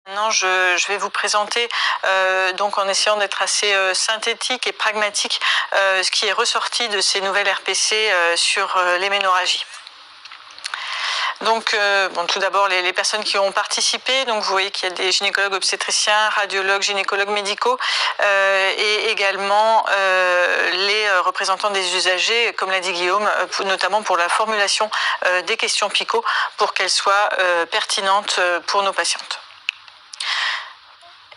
Maintenant, je vais vous présenter, donc en essayant d'être assez synthétique et pragmatique, ce qui est ressorti de ces nouvelles RPC sur l'héménorragie. Donc, tout d'abord, les personnes qui ont participé, donc vous voyez qu'il y a des gynécologues obstétriciens, radiologues, gynécologues médicaux, et également les représentants des usagers, comme l'a dit Guillaume, notamment pour la formulation des questions PICO, pour qu'elles soient pertinentes pour nos patientes.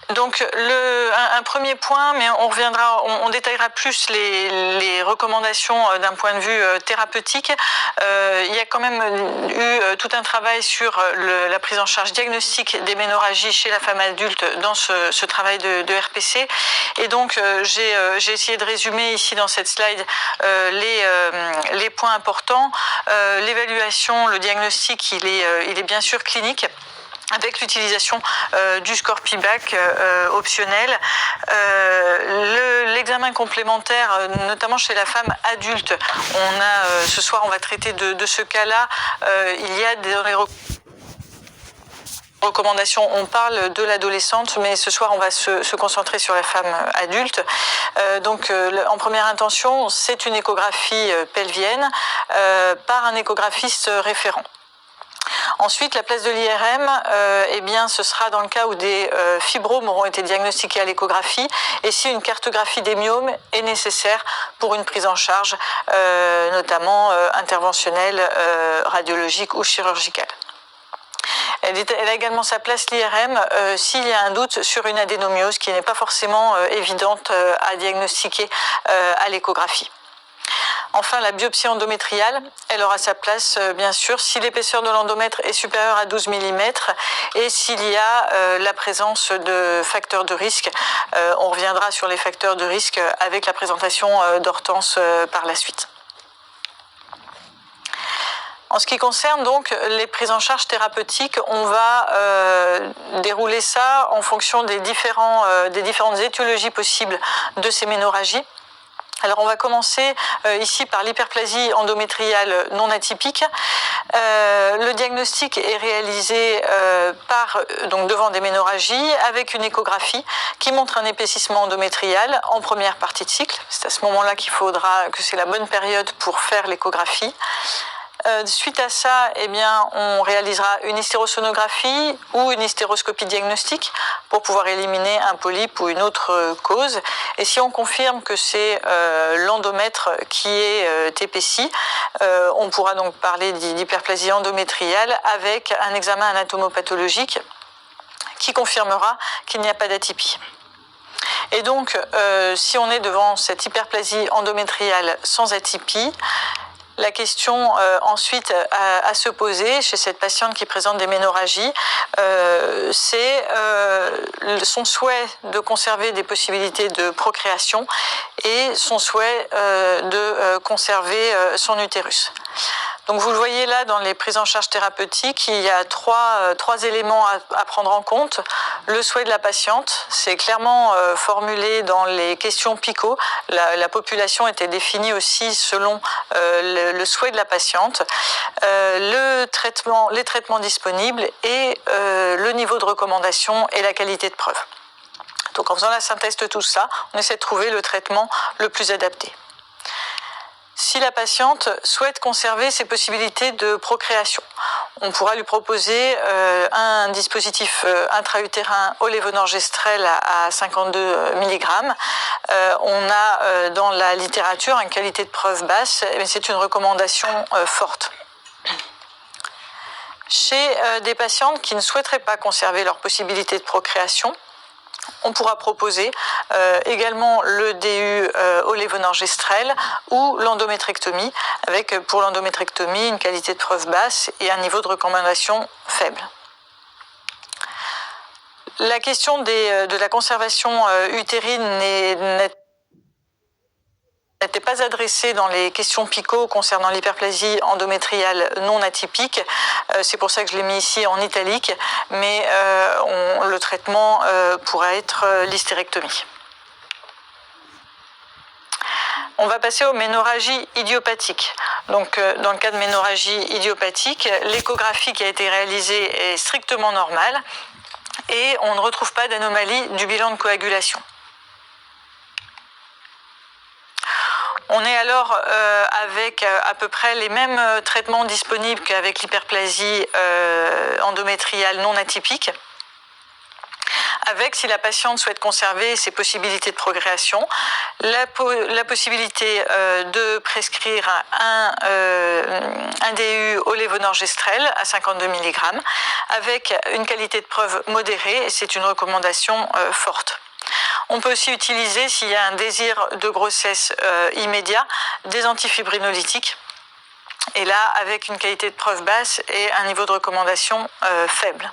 Donc un premier point, mais on détaillera plus les recommandations d'un point de vue thérapeutique. Il y a quand même eu tout un travail sur la prise en charge diagnostique d'héménorragie chez la femme adulte dans ce travail de RPC. Et donc j'ai essayé de résumer ici dans cette slide les points importants. L'évaluation, le diagnostic, il est bien sûr clinique, avec l'utilisation du score PIBAC optionnel. L'examen complémentaire, notamment chez la femme adulte, ce soir on va traiter de ce cas-là. Il y a dans les recommandations, on parle de l'adolescente, mais ce soir on va se concentrer sur la femme adulte. Donc en première intention, c'est une échographie pelvienne par un échographiste référent. Ensuite, la place de l'IRM, eh bien, ce sera dans le cas où des fibromes auront été diagnostiqués à l'échographie et si une cartographie des myomes est nécessaire pour une prise en charge, notamment interventionnelle, radiologique ou chirurgicale. Elle a également sa place, l'IRM, s'il y a un doute sur une adénomiose qui n'est pas forcément évidente à diagnostiquer à l'échographie. Enfin, la biopsie endométriale, elle aura sa place, bien sûr, si l'épaisseur de l'endomètre est supérieure à 12 mm et s'il y a la présence de facteurs de risque. On reviendra sur les facteurs de risque avec la présentation d'Hortense par la suite. En ce qui concerne donc les prises en charge thérapeutiques, on va dérouler ça en fonction des différentes étiologies possibles de ces ménorragies. Alors on va commencer ici par l'hyperplasie endométriale non atypique. Le diagnostic est réalisé devant des ménorragies avec une échographie qui montre un épaississement endométrial en première partie de cycle. C'est à ce moment-là que c'est la bonne période pour faire l'échographie. Suite à ça, eh bien, on réalisera une hystérosonographie ou une hystéroscopie diagnostique pour pouvoir éliminer un polype ou une autre cause. Et si on confirme que c'est l'endomètre qui est épaissi, on pourra donc parler d'hyperplasie endométriale avec un examen anatomopathologique qui confirmera qu'il n'y a pas d'atypie. Et donc, si on est devant cette hyperplasie endométriale sans atypie, la question ensuite à se poser chez cette patiente qui présente des ménorragies, c'est son souhait de conserver des possibilités de procréation et son souhait de conserver son utérus. Donc vous le voyez là dans les prises en charge thérapeutiques, il y a trois éléments à prendre en compte. Le souhait de la patiente, c'est clairement formulé dans les questions PICO. La population était définie aussi selon le souhait de la patiente, les traitements disponibles et le niveau de recommandation et la qualité de preuve. Donc en faisant la synthèse de tout ça, on essaie de trouver le traitement le plus adapté. Si la patiente souhaite conserver ses possibilités de procréation, on pourra lui proposer un dispositif intra-utérin au lévonorgestrel à 52 mg. On a dans la littérature une qualité de preuve basse, mais c'est une recommandation forte. Chez des patientes qui ne souhaiteraient pas conserver leur possibilité de procréation, on pourra proposer également le DU au lévonorgestrel ou l'endométrectomie, avec pour l'endométrectomie une qualité de preuve basse et un niveau de recommandation faible. La question de la conservation utérine n'était pas adressée dans les questions PICO concernant l'hyperplasie endométriale non atypique. C'est pour ça que je l'ai mis ici en italique, mais le traitement pourra être l'hystérectomie. On va passer aux ménorragies idiopathiques. Donc, dans le cas de ménorragie idiopathique, l'échographie qui a été réalisée est strictement normale. et on ne retrouve pas d'anomalie du bilan de coagulation. On est alors avec à peu près les mêmes traitements disponibles qu'avec l'hyperplasie endométriale non atypique, avec, si la patiente souhaite conserver ses possibilités de progression, la possibilité de prescrire un DU au lévonorgestrel à 52 mg avec une qualité de preuve modérée, et c'est une recommandation forte. On peut aussi utiliser, s'il y a un désir de grossesse immédiat, des antifibrinolytiques, et là avec une qualité de preuve basse et un niveau de recommandation faible.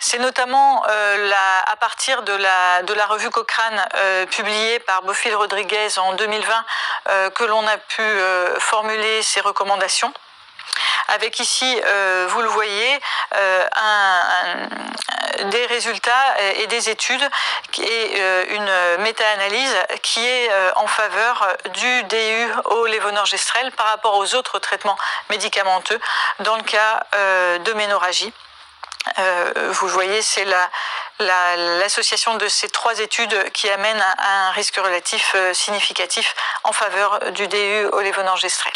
C'est notamment à partir de la revue Cochrane publiée par Bofill Rodriguez en 2020 que l'on a pu formuler ces recommandations. Avec ici, vous le voyez, des résultats et des études et une méta-analyse qui est en faveur du DU au lévonorgestrel par rapport aux autres traitements médicamenteux dans le cas de ménorrhagie. Vous voyez, c'est l'association de ces trois études qui amène à un risque relatif significatif en faveur du DU au lévonorgestrel.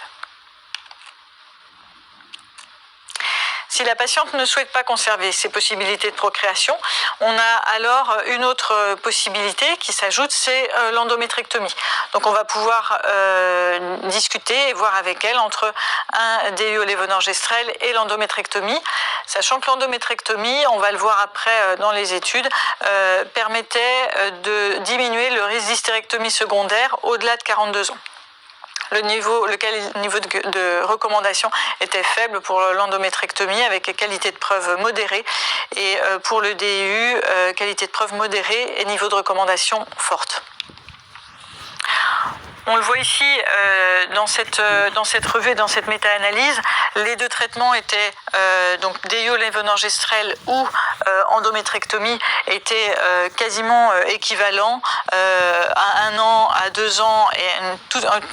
Si la patiente ne souhaite pas conserver ses possibilités de procréation, on a alors une autre possibilité qui s'ajoute, c'est l'endométrectomie. Donc on va pouvoir discuter et voir avec elle entre un DU au lévonorgestrel et l'endométrectomie, sachant que l'endométrectomie, on va le voir après dans les études, permettait de diminuer le risque d'hystérectomie secondaire au-delà de 42 ans. Le niveau de recommandation était faible pour l'endométrectomie avec qualité de preuve modérée, et pour le DU, qualité de preuve modérée et niveau de recommandation forte. On le voit ici dans cette revue, dans cette méta-analyse, les deux traitements étaient donc DU au lévonorgestrel ou endométrectomie étaient quasiment équivalents à 1 an, à 2 ans et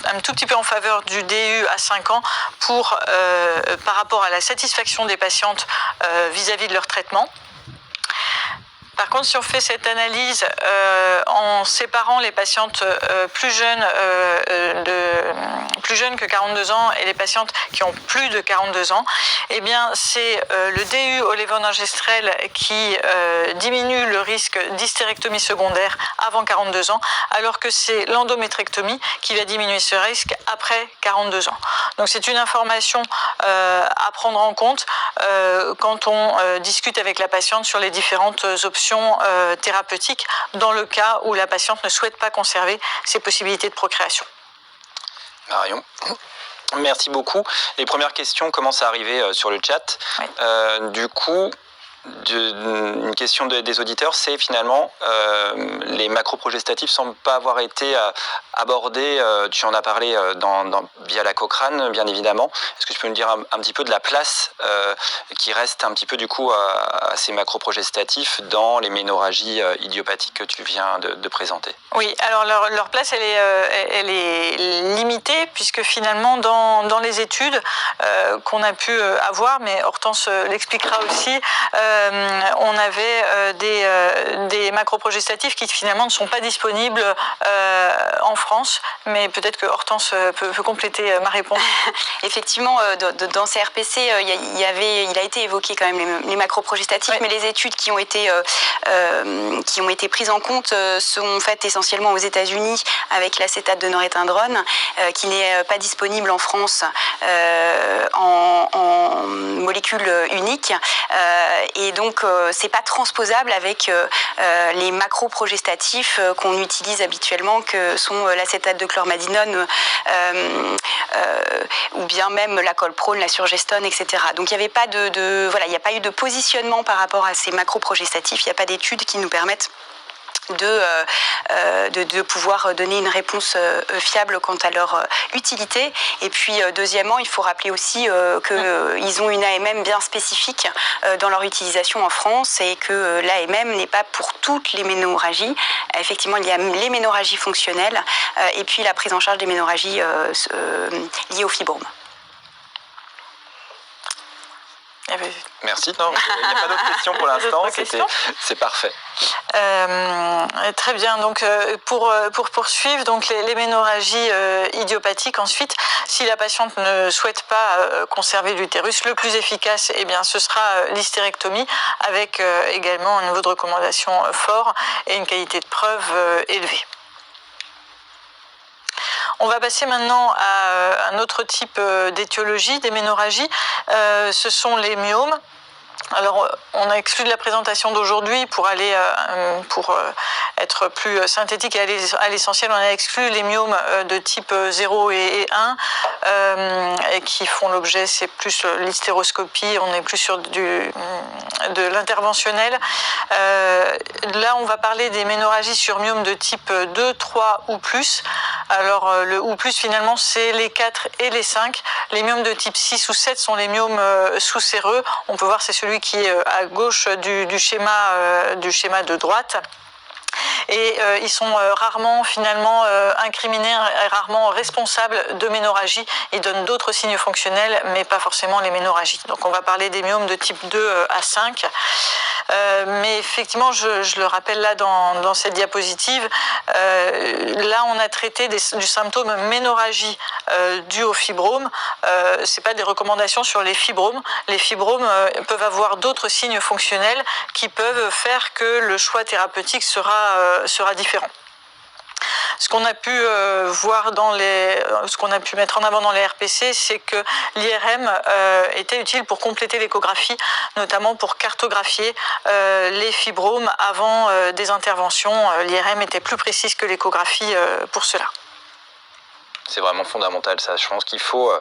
un tout petit peu en faveur du DU à 5 ans par rapport à la satisfaction des patientes vis-à-vis de leur traitement. Par contre, si on fait cette analyse en séparant les patientes plus jeunes que 42 ans et les patientes qui ont plus de 42 ans, eh bien c'est le DU au lévonorgestrel qui diminue le risque d'hystérectomie secondaire avant 42 ans, alors que c'est l'endométrectomie qui va diminuer ce risque après 42 ans. Donc c'est une information à prendre en compte quand on discute avec la patiente sur les différentes options thérapeutiques dans le cas où la patiente ne souhaite pas conserver ses possibilités de procréation. Marion, merci beaucoup. Les premières questions commencent à arriver sur le chat. Oui. Du coup, une question des auditeurs, c'est finalement les macroprogestatifs semblent pas avoir été abordés. Tu en as parlé via la Cochrane, bien évidemment. Est-ce que tu peux nous dire un petit peu de la place qui reste un petit peu du coup à ces macroprogestatifs dans les ménorrhagies idiopathiques que tu viens de présenter? Oui, alors leur place elle est limitée puisque finalement dans les études qu'on a pu avoir, mais Hortense l'expliquera aussi, on avait des macroprogestatifs qui finalement ne sont pas disponibles en France, mais peut-être que Hortense peut compléter ma réponse. Effectivement, dans CRPC, il a été évoqué quand même les macroprogestatifs, oui. Mais les études qui ont été prises en compte sont faites essentiellement aux États-Unis avec l'acétate de norétindrone, qui n'est pas disponible en France en molécule unique. Et donc, c'est pas transposable avec les macroprogestatifs qu'on utilise habituellement, que sont l'acétate de chlormadinone ou bien même la colprone, la surgestone, etc. Donc, il n'y avait pas il n'y a pas eu de positionnement par rapport à ces macroprogestatifs. Il n'y a pas d'études qui nous permettent de pouvoir donner une réponse fiable quant à leur utilité. Et puis deuxièmement, il faut rappeler aussi qu'ils ont une AMM bien spécifique dans leur utilisation en France et que l'AMM n'est pas pour toutes les ménorrhagies. Effectivement, il y a les ménorrhagies fonctionnelles et puis la prise en charge des ménorrhagies liées au fibrome. Merci. Non, il n'y a pas d'autres questions pour l'instant. C'est parfait. Très bien. Donc, pour poursuivre, donc les ménorragies idiopathiques. Ensuite, si la patiente ne souhaite pas conserver l'utérus, le plus efficace, eh bien, ce sera l'hystérectomie, avec également un niveau de recommandation fort et une qualité de preuve élevée. On va passer maintenant à un autre type d'étiologie, des ménorragies. Ce sont les myomes. Alors, on a exclu de la présentation d'aujourd'hui pour être plus synthétique et aller à l'essentiel. On a exclu les myomes de type 0 et 1 et qui font l'objet, c'est plus l'hystéroscopie, on est plus sur de l'interventionnel. Là, on va parler des ménorragies sur myomes de type 2, 3 ou plus. Alors, le ou plus, finalement, c'est les 4 et les 5. Les myomes de type 6 ou 7 sont les myomes sous-séreux. On peut voir, c'est celui qui est à gauche du schéma de droite. Et ils sont rarement finalement incriminés, rarement responsables de ménorragie. Ils donnent d'autres signes fonctionnels, mais pas forcément les ménorragies. Donc on va parler des myomes de type 2 à 5. Mais effectivement, je le rappelle là dans cette diapositive, là on a traité du symptôme ménorragie dû au fibrome. C'est pas des recommandations sur les fibromes. Les fibromes peuvent avoir d'autres signes fonctionnels qui peuvent faire que le choix thérapeutique sera différent. Ce qu'on a pu ce qu'on a pu mettre en avant dans les RPC, c'est que l'IRM était utile pour compléter l'échographie, notamment pour cartographier les fibromes avant des interventions. L'IRM était plus précise que l'échographie pour cela. C'est vraiment fondamental ça. Je pense qu'il faut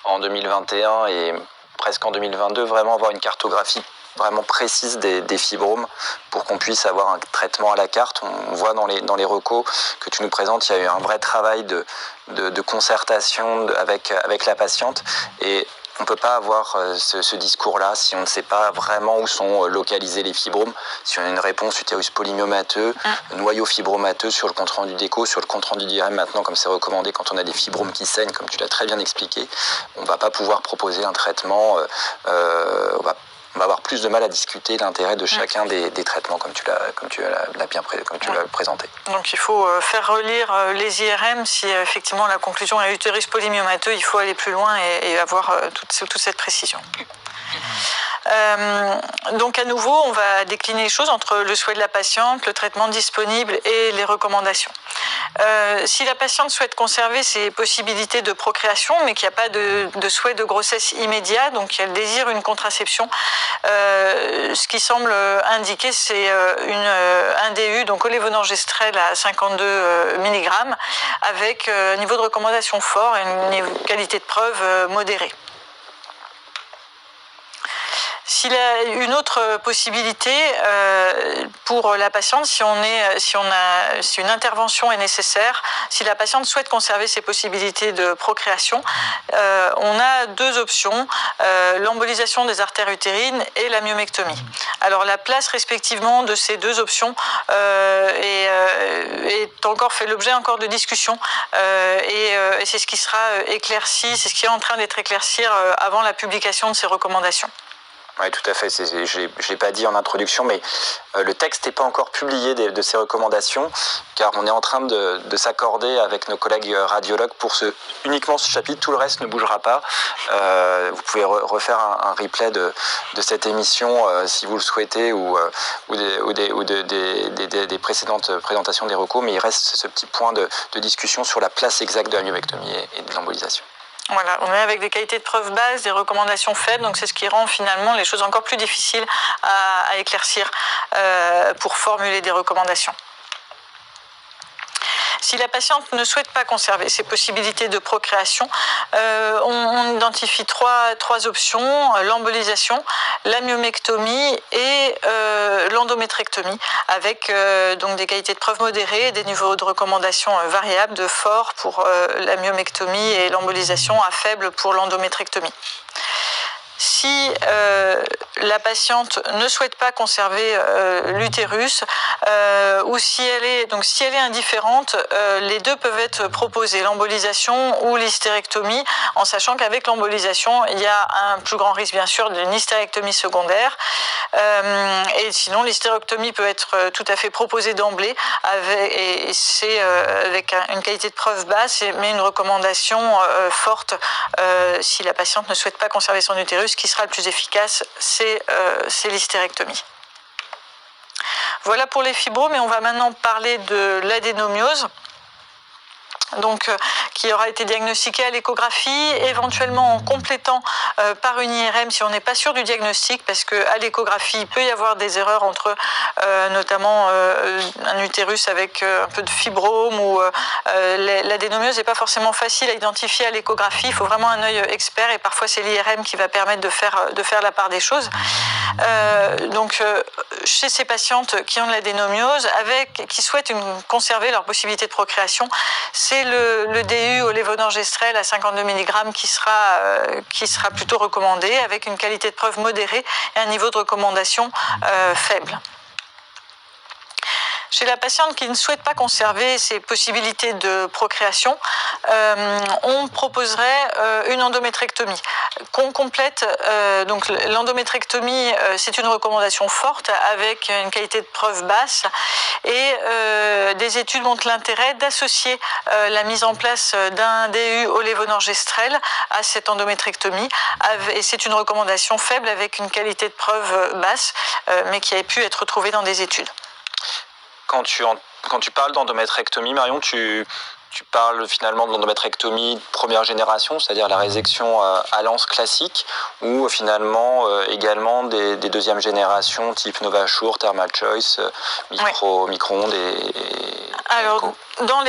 en 2021 et presque en 2022 vraiment avoir une cartographie vraiment précise des fibromes pour qu'on puisse avoir un traitement à la carte. On voit dans les recos que tu nous présentes, il y a eu un vrai travail de concertation avec la patiente et on ne peut pas avoir ce discours-là si on ne sait pas vraiment où sont localisés les fibromes. Si on a une réponse utérus polymyomateux, noyau fibromateux sur le compte-rendu d'écho, sur le compte-rendu d'IRM maintenant, comme c'est recommandé quand on a des fibromes qui saignent, comme tu l'as très bien expliqué, on ne va pas pouvoir proposer un traitement, on va avoir plus de mal à discuter l'intérêt de chacun des traitements comme tu l'as présenté. Donc il faut faire relire les IRM si effectivement la conclusion est utérus polymyomateux, il faut aller plus loin et avoir toute cette précision. Donc à nouveau, on va décliner les choses entre le souhait de la patiente, le traitement disponible et les recommandations. Si la patiente souhaite conserver ses possibilités de procréation, mais qu'il n'y a pas de souhait de grossesse immédiat, donc qu'elle désire une contraception, ce qui semble indiquer, c'est un DU, donc olévonorgestrel à 52 mg, avec un niveau de recommandation fort et une qualité de preuve modérée. Une autre possibilité pour la patiente, si une intervention est nécessaire, si la patiente souhaite conserver ses possibilités de procréation, on a deux options, l'embolisation des artères utérines et la myomectomie. Alors la place respectivement de ces deux options est encore fait l'objet de discussions et c'est ce qui sera éclairci, c'est ce qui est en train d'être éclairci avant la publication de ces recommandations. Oui, tout à fait. Je ne l'ai pas dit en introduction, mais le texte n'est pas encore publié de ces recommandations, car on est en train de s'accorder avec nos collègues radiologues pour uniquement ce chapitre. Tout le reste ne bougera pas. Vous pouvez refaire un replay de cette émission si vous le souhaitez, ou des précédentes présentations des recos, mais il reste ce petit point de discussion sur la place exacte de la myomectomie et de l'embolisation. Voilà, on est avec des qualités de preuve basse, des recommandations faibles, donc c'est ce qui rend finalement les choses encore plus difficiles à éclaircir pour formuler des recommandations. Si la patiente ne souhaite pas conserver ses possibilités de procréation, on identifie trois options, l'embolisation, la myomectomie et l'endométrectomie, avec donc des qualités de preuve modérées et des niveaux de recommandation variables, de fort pour la myomectomie et l'embolisation, à faible pour l'endométrectomie. si la patiente ne souhaite pas conserver l'utérus ou si elle est indifférente, les deux peuvent être proposés, l'embolisation ou l'hystérectomie, en sachant qu'avec l'embolisation, il y a un plus grand risque bien sûr d'une hystérectomie secondaire. Et sinon, l'hystérectomie peut être tout à fait proposée d'emblée, et c'est avec une qualité de preuve basse, mais une recommandation forte si la patiente ne souhaite pas conserver son utérus. Ce qui sera le plus efficace, c'est l'hystérectomie. Voilà pour les fibros, mais on va maintenant parler de l'adénomiose. Donc, qui aura été diagnostiqué à l'échographie, éventuellement en complétant par une IRM si on n'est pas sûr du diagnostic, parce qu'à l'échographie, il peut y avoir des erreurs entre notamment un utérus avec un peu de fibrome, ou l'adénomiose n'est pas forcément facile à identifier à l'échographie, il faut vraiment un œil expert, et parfois c'est l'IRM qui va permettre de faire la part des choses. Donc, chez ces patientes qui ont de l'adénomiose, qui souhaitent conserver leur possibilité de procréation, c'est le DU au lévonorgestrel à 52 mg qui sera plutôt recommandé, avec une qualité de preuve modérée et un niveau de recommandation faible. Chez la patiente qui ne souhaite pas conserver ses possibilités de procréation, on proposerait une endométrectomie qu'on complète. Donc l'endométrectomie, c'est une recommandation forte avec une qualité de preuve basse, et des études montrent l'intérêt d'associer la mise en place d'un DU au lévonorgestrel à cette endométrectomie, et c'est une recommandation faible avec une qualité de preuve basse, mais qui a pu être retrouvée dans des études. Quand tu parles d'endométrectomie, Marion, tu parles finalement de l'endométrectomie de première génération, c'est-à-dire la résection à l'anse classique, ou finalement également des deuxième génération type NovaSure, Thermal Choice, micro-ondes Alors, dans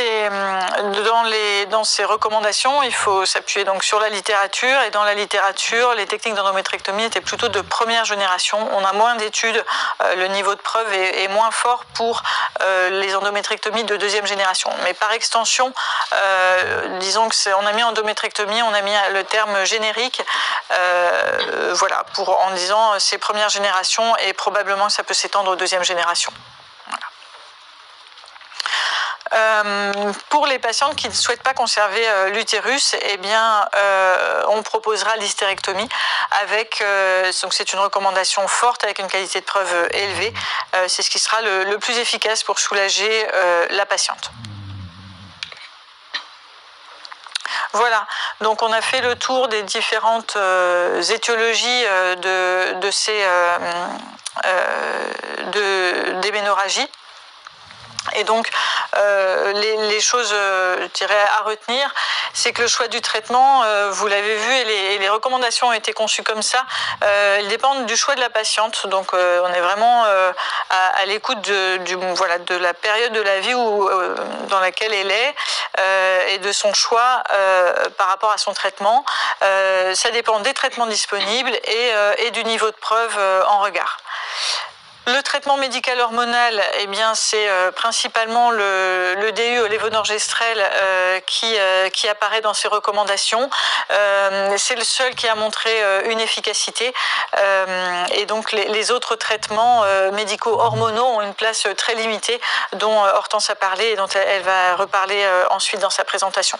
ces recommandations, il faut s'appuyer donc sur la littérature, et dans la littérature, les techniques d'endométrectomie étaient plutôt de première génération. On a moins d'études, le niveau de preuve est moins fort pour les endométrectomies de deuxième génération. Mais par extension, disons on a mis endométrectomie, on a mis le terme générique, voilà, en disant c'est première génération, et probablement ça peut s'étendre aux deuxième génération. Pour les patientes qui ne souhaitent pas conserver l'utérus, eh bien, on proposera l'hystérectomie donc c'est une recommandation forte avec une qualité de preuve élevée. C'est ce qui sera le plus efficace pour soulager la patiente. Voilà, donc on a fait le tour des différentes étiologies d'héménorragie. Et donc, les choses, je dirais, à retenir, c'est que le choix du traitement, vous l'avez vu, et les recommandations ont été conçues comme ça, elles dépendent du choix de la patiente. Donc, on est vraiment à l'écoute de la période de la vie dans laquelle elle est, et de son choix par rapport à son traitement. Ça dépend des traitements disponibles et du niveau de preuve en regard. Le traitement médical hormonal, eh bien, c'est principalement le DU au lévonorgestrel qui apparaît dans ces recommandations. C'est le seul qui a montré une efficacité, et donc les autres traitements médicaux hormonaux ont une place très limitée, dont Hortense a parlé et dont elle va reparler ensuite dans sa présentation.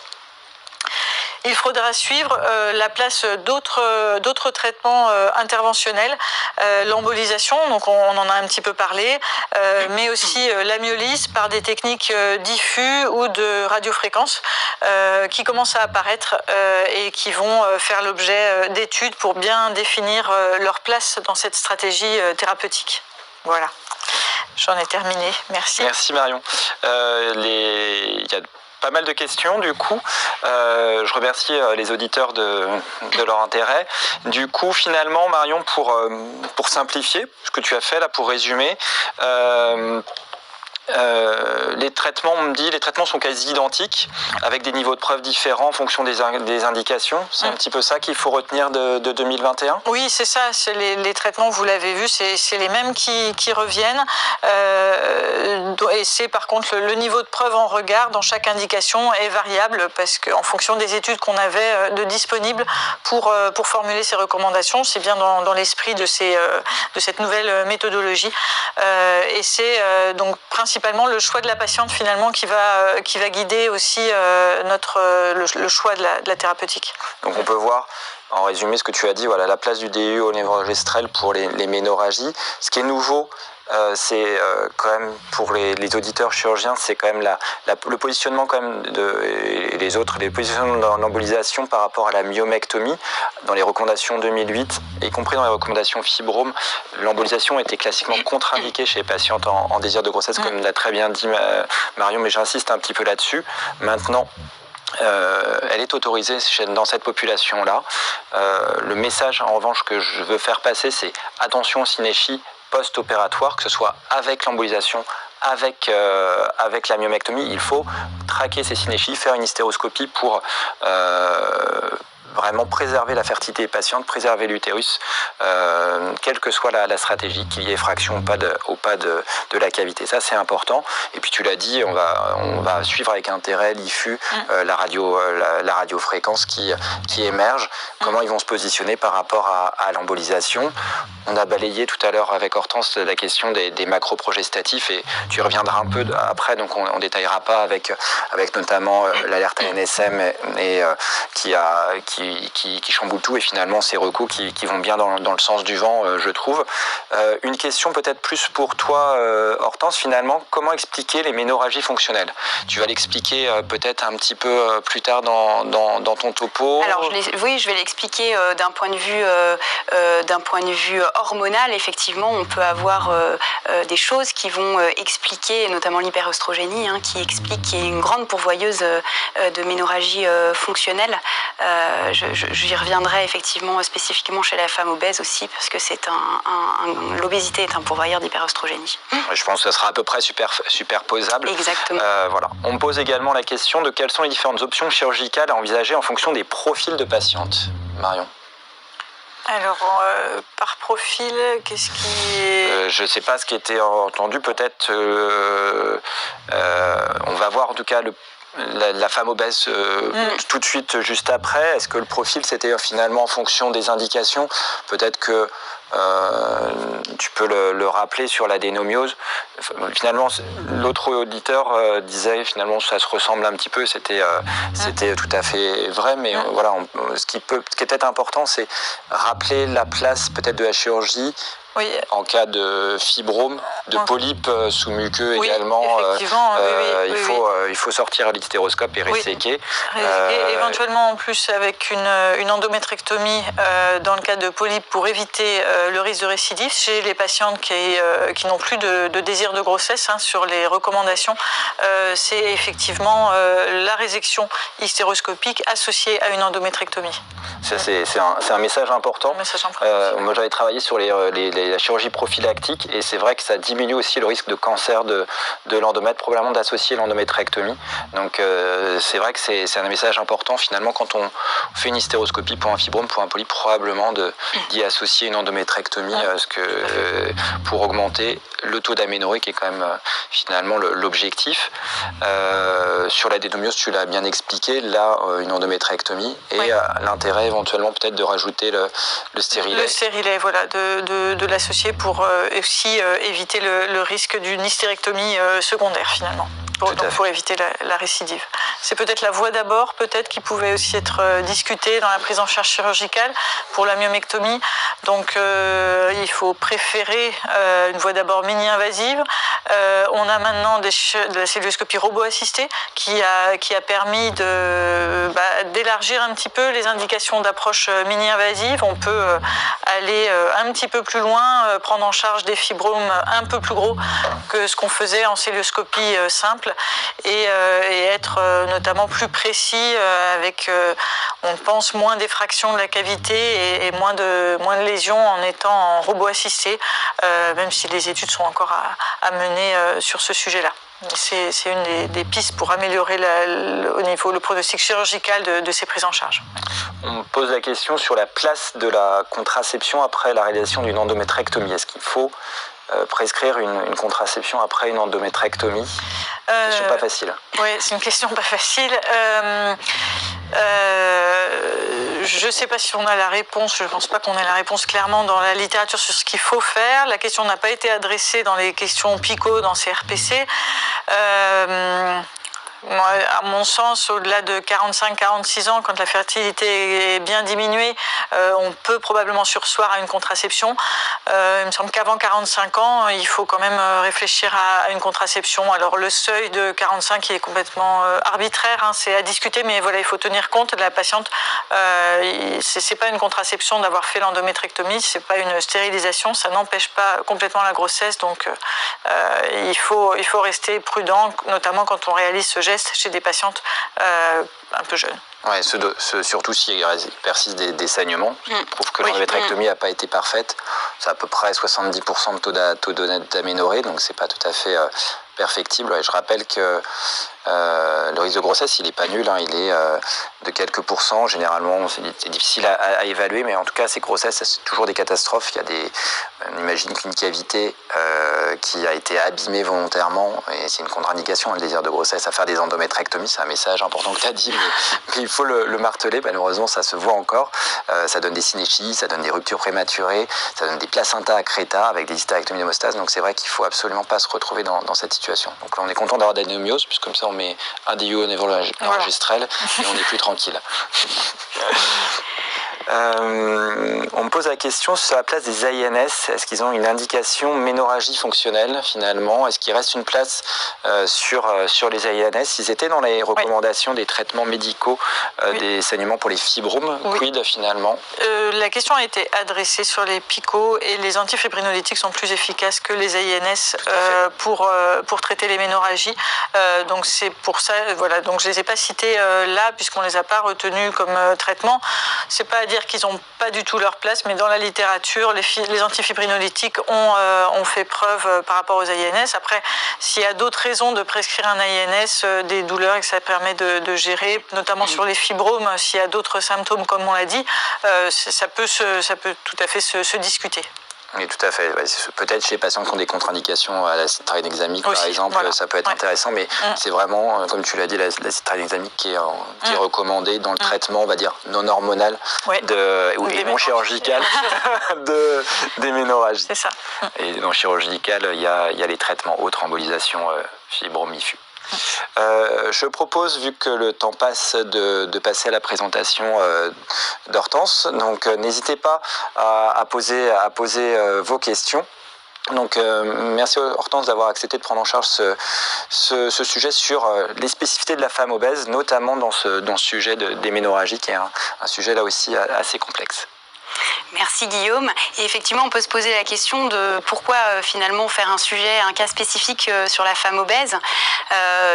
Il faudra suivre la place d'autres traitements interventionnels, l'embolisation, donc on en a un petit peu parlé, mais aussi la myolyse par des techniques diffus ou de radiofréquence qui commencent à apparaître et qui vont faire l'objet d'études pour bien définir leur place dans cette stratégie thérapeutique. Voilà, j'en ai terminé. Merci. Merci Marion. Il y a pas mal de questions du coup. Je remercie les auditeurs de leur intérêt. Du coup, finalement, Marion, pour simplifier ce que tu as fait là, pour résumer, Les traitements, on me dit, les traitements sont quasi identiques, avec des niveaux de preuve différents en fonction des indications. C'est un petit peu ça qu'il faut retenir de 2021 ? Oui, c'est ça. C'est les traitements, vous l'avez vu, c'est les mêmes qui reviennent. Et c'est par contre le niveau de preuve en regard dans chaque indication est variable parce qu'en fonction des études qu'on avait de disponibles pour formuler ces recommandations, c'est bien dans l'esprit de cette nouvelle méthodologie. Et c'est donc principalement le choix de la patiente finalement qui va guider aussi le choix de la thérapeutique. Donc on peut voir, en résumé, ce que tu as dit, voilà, la place du DU au névrogéstrel pour les ménorragies. Ce qui est nouveau, c'est quand même pour les auditeurs chirurgiens, c'est quand même le positionnement quand même les positionnements dans l'embolisation par rapport à la myomectomie. Dans les recommandations 2008, y compris dans les recommandations fibrome, l'embolisation était classiquement contre-indiquée chez les patientes en désir de grossesse, comme l'a très bien dit Marion, mais j'insiste un petit peu là-dessus. Maintenant, elle est autorisée dans cette population-là. Le message, en revanche, que je veux faire passer, c'est attention aux synéchies post-opératoire, que ce soit avec l'embolisation, avec la myomectomie. Il faut traquer ces synéchies, faire une hystéroscopie pour vraiment préserver la fertilité des patientes, préserver l'utérus, quelle que soit la stratégie, qu'il y ait effraction ou pas de la cavité. Ça, c'est important. Et puis, tu l'as dit, on va suivre avec intérêt l'IFU, la radiofréquence qui émerge, comment ils vont se positionner par rapport à l'embolisation. On a balayé tout à l'heure avec Hortense la question des macroprogestatifs et tu y reviendras un peu après, donc on détaillera pas avec notamment l'alerte ANSM et qui chamboule tout et finalement ces recours qui vont bien dans le sens du vent, je trouve. Une question peut-être plus pour toi, Hortense, finalement, comment expliquer les ménorragies fonctionnelles ? Tu vas l'expliquer peut-être un petit peu plus tard dans ton topo. Alors je vais l'expliquer d'un point de vue hormonal. Effectivement, on peut avoir des choses qui vont expliquer, notamment l'hyperoestrogénie, qui explique qu'il y a une grande pourvoyeuse de ménorragie fonctionnelle. J'y reviendrai effectivement spécifiquement chez la femme obèse aussi, parce que l'obésité est un pourvoyeur d'hyperoestrogénie. Je pense que ça sera à peu près superposable. Exactement. Voilà. On me pose également la question de quelles sont les différentes options chirurgicales à envisager en fonction des profils de patientes. Marion. Alors, par profil, qu'est-ce qui est... je ne sais pas ce qui était entendu. Peut-être, on va voir en tout cas la femme obèse tout de suite juste après. Est-ce que le profil c'était finalement en fonction des indications? Peut-être que tu peux le rappeler sur l'adénomiose. Finalement, l'autre auditeur disait finalement ça se ressemble un petit peu. C'était tout à fait vrai, mais voilà, ce qui est peut-être important, c'est rappeler la place peut-être de la chirurgie. Oui. En cas de fibrome, de polype sous-muqueux également, il faut sortir l'hystéroscope et resséquer. Éventuellement en plus avec une endométrectomie dans le cas de polype pour éviter le risque de récidive chez les patientes qui n'ont plus de désir de grossesse. Sur les recommandations, c'est effectivement la résection hystéroscopique associée à une endométrectomie. Ça, c'est un message important. Moi j'avais travaillé sur la chirurgie prophylactique et c'est vrai que ça diminue aussi le risque de cancer de l'endomètre, probablement d'associer l'endométrectomie. Donc c'est vrai que c'est un message important finalement quand on fait une hystéroscopie pour un fibrome, pour un polype, probablement d'y associer une endométrectomie pour augmenter le taux d'aménorrhée qui est quand même finalement l'objectif. Sur l'adénomiose, tu l'as bien expliqué, là une endométrectomie et l'intérêt éventuellement peut-être de rajouter le stérilet. Le stérilet, voilà, de l'associer pour aussi éviter le risque d'une hystérectomie secondaire finalement. Pour éviter la récidive. C'est peut-être la voie d'abord, peut-être qui pouvait aussi être discutée dans la prise en charge chirurgicale pour la myomectomie. Donc il faut préférer une voie d'abord mini-invasive. On a maintenant de la celluloscopie robot-assistée qui a permis d'élargir un petit peu les indications d'approche mini-invasive. On peut aller un petit peu plus loin, prendre en charge des fibromes un peu plus gros que ce qu'on faisait en celluloscopie simple. simple et être notamment plus précis avec, on pense, moins d'effraction de la cavité et moins de lésions en étant en robot assisté, même si les études sont encore à mener sur ce sujet-là. C'est une des pistes pour améliorer au niveau le pronostic chirurgical de ces prises en charge. On pose la question sur la place de la contraception après la réalisation d'une endométrectomie. Est-ce qu'il faut prescrire une contraception après une endométrectomie? C'est pas facile. Oui, c'est une question pas facile. Je ne sais pas si on a la réponse, je ne pense pas qu'on ait la réponse clairement dans la littérature sur ce qu'il faut faire. La question n'a pas été adressée dans les questions PICO, dans ces RPC. À mon sens, au-delà de 45-46 ans, quand la fertilité est bien diminuée, on peut probablement surseoir à une contraception. Il me semble qu'avant 45 ans, il faut quand même réfléchir à une contraception. Alors le seuil de 45 est complètement arbitraire, hein, c'est à discuter, mais voilà, il faut tenir compte de la patiente. C'est pas une contraception d'avoir fait l'endométrectomie, c'est pas une stérilisation, ça n'empêche pas complètement la grossesse, donc il faut rester prudent, notamment quand on réalise ce geste chez des patientes un peu jeunes. Ouais, surtout s'il persiste des saignements. Je trouve que l'endométrectomie n'a pas été parfaite. C'est à peu près 70% de taux d'aménorrhée, donc c'est pas tout à fait perfectible. Ouais, je rappelle que le risque de grossesse, il n'est pas nul, hein, il est de quelques pourcents. Généralement, c'est difficile à évaluer, mais en tout cas, ces grossesses, c'est toujours des catastrophes. Il y a on imagine qu'une cavité qui a été abîmée volontairement, et c'est une contre-indication, le désir de grossesse, à faire des endométrectomies. C'est un message important que tu as dit, mais il faut le marteler. Malheureusement, ça se voit encore. Ça donne des synéchies, ça donne des ruptures prématurées, ça donne des placentas accreta avec des hystérectomies d'hémostase. Donc c'est vrai qu'il ne faut absolument pas se retrouver dans cette situation. Donc là, on est content d'avoir d'anémiose, puisque comme ça, on met un DIU au niveau enregistrel et on est plus tranquille. On me pose la question sur la place des AINS. Est-ce qu'ils ont une indication ménorragie fonctionnelle finalement? Est-ce qu'il reste une place sur les AINS? Ils étaient dans les recommandations des traitements médicaux des saignements pour les fibromes. Quid finalement? La question a été adressée sur les PICO et les antifibrinolytiques sont plus efficaces que les AINS pour traiter les ménorragies. Donc c'est pour ça, voilà. Donc je les ai pas cités là puisqu'on les a pas retenus comme traitement. C'est pas à dire qu'ils n'ont pas du tout leur place, mais dans la littérature, les antifibrinolytiques ont fait preuve par rapport aux AINS. Après, s'il y a d'autres raisons de prescrire un AINS, des douleurs et que ça permet de gérer, notamment sur les fibromes, s'il y a d'autres symptômes, comme on l'a dit, ça peut tout à fait se discuter. Oui, tout à fait. Peut-être chez les patients qui ont des contre-indications à l'acide tranexamique, par exemple, voilà. Ça peut être intéressant, mais c'est vraiment, comme tu l'as dit, l'acide tranexamique qui est recommandé dans le traitement, on va dire, non hormonal et non chirurgical des ménorragies. C'est ça. Et non chirurgical, il y a les traitements autres, embolisation, fibromifus. Je propose, vu que le temps passe, de passer à la présentation d'Hortense. Donc n'hésitez pas à poser vos questions. Donc merci Hortense d'avoir accepté de prendre en charge ce sujet sur les spécificités de la femme obèse, notamment dans ce sujet des ménorragies, qui est un sujet là aussi assez complexe. Merci Guillaume. Et effectivement, on peut se poser la question de pourquoi finalement faire un cas spécifique sur la femme obèse.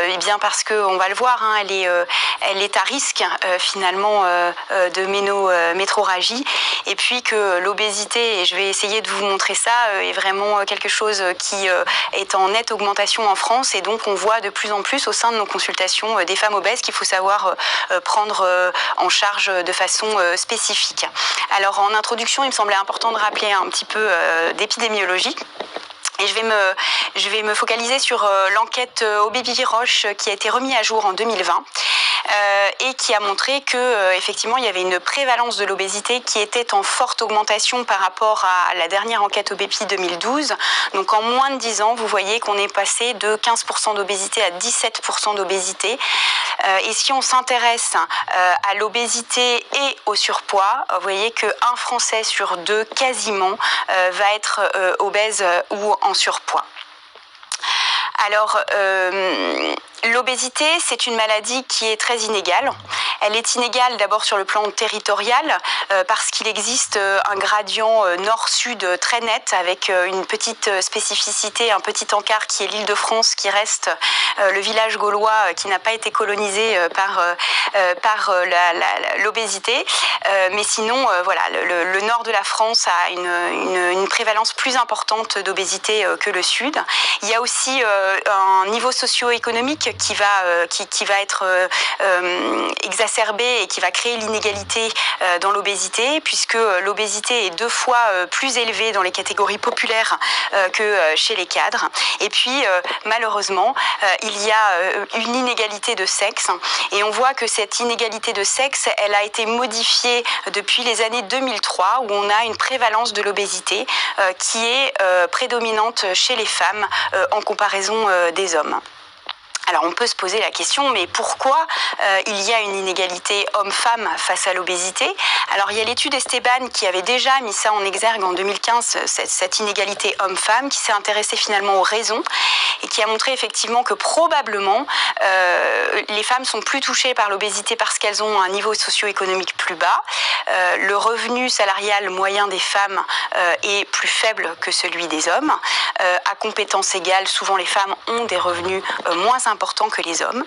Eh bien parce qu'on va le voir, hein, elle est à risque finalement de métrorragie. Et puis que l'obésité, et je vais essayer de vous montrer ça, est vraiment quelque chose qui est en nette augmentation en France. Et donc on voit de plus en plus au sein de nos consultations des femmes obèses qu'il faut savoir prendre en charge de façon spécifique. Alors en introduction, il me semblait important de rappeler un petit peu d'épidémiologie. Et je vais me focaliser sur l'enquête Obébi Roche qui a été remise à jour en 2020 et qui a montré que effectivement il y avait une prévalence de l'obésité qui était en forte augmentation par rapport à la dernière enquête Obébi 2012. Donc en moins de 10 ans, vous voyez qu'on est passé de 15% d'obésité à 17% d'obésité. Et si on s'intéresse à l'obésité et au surpoids, vous voyez qu'un Français sur deux quasiment va être obèse ou en surpoids. Alors, l'obésité, c'est une maladie qui est très inégale. Elle est inégale d'abord sur le plan territorial parce qu'il existe un gradient nord-sud très net avec une petite spécificité, un petit encart qui est l'Île-de-France qui reste le village gaulois qui n'a pas été colonisé par l'obésité. Mais sinon, voilà, le nord de la France a une prévalence plus importante d'obésité que le sud. Il y a aussi un niveau socio-économique qui va être exacerbé et qui va créer l'inégalité dans l'obésité, puisque l'obésité est 2 fois plus élevée dans les catégories populaires que chez les cadres. Et puis, malheureusement, il y a une inégalité de sexe, et on voit que cette inégalité de sexe, elle a été modifiée depuis les années 2003, où on a une prévalence de l'obésité qui est prédominante chez les femmes en comparaison des hommes. Alors on peut se poser la question, mais pourquoi il y a une inégalité homme-femme face à l'obésité? Alors il y a l'étude Esteban qui avait déjà mis ça en exergue en 2015, cette inégalité homme-femme, qui s'est intéressée finalement aux raisons et qui a montré effectivement que probablement les femmes sont plus touchées par l'obésité parce qu'elles ont un niveau socio-économique plus bas. Le revenu salarial moyen des femmes est plus faible que celui des hommes. À compétences égales, souvent les femmes ont des revenus moins importants que les hommes.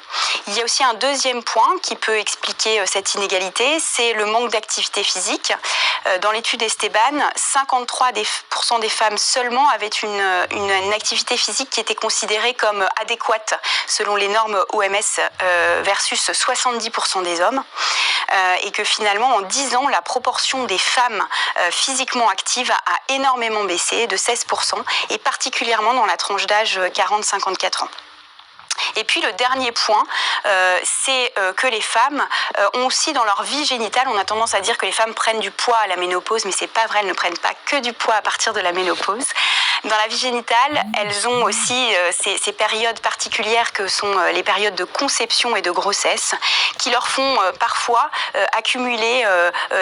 Il y a aussi un deuxième point qui peut expliquer cette inégalité, c'est le manque d'activité physique. Dans l'étude Esteban, 53% des femmes seulement avaient une activité physique qui était considérée comme adéquate selon les normes OMS versus 70% des hommes. Et que finalement, en 10 ans, la proportion des femmes physiquement actives a énormément baissé, de 16%, et particulièrement dans la tranche d'âge 40-54 ans. Et puis le dernier point, c'est que les femmes ont aussi dans leur vie génitale, on a tendance à dire que les femmes prennent du poids à la ménopause, mais c'est pas vrai, elles ne prennent pas que du poids à partir de la ménopause. Dans la vie génitale, elles ont aussi ces périodes particulières que sont les périodes de conception et de grossesse, qui leur font parfois accumuler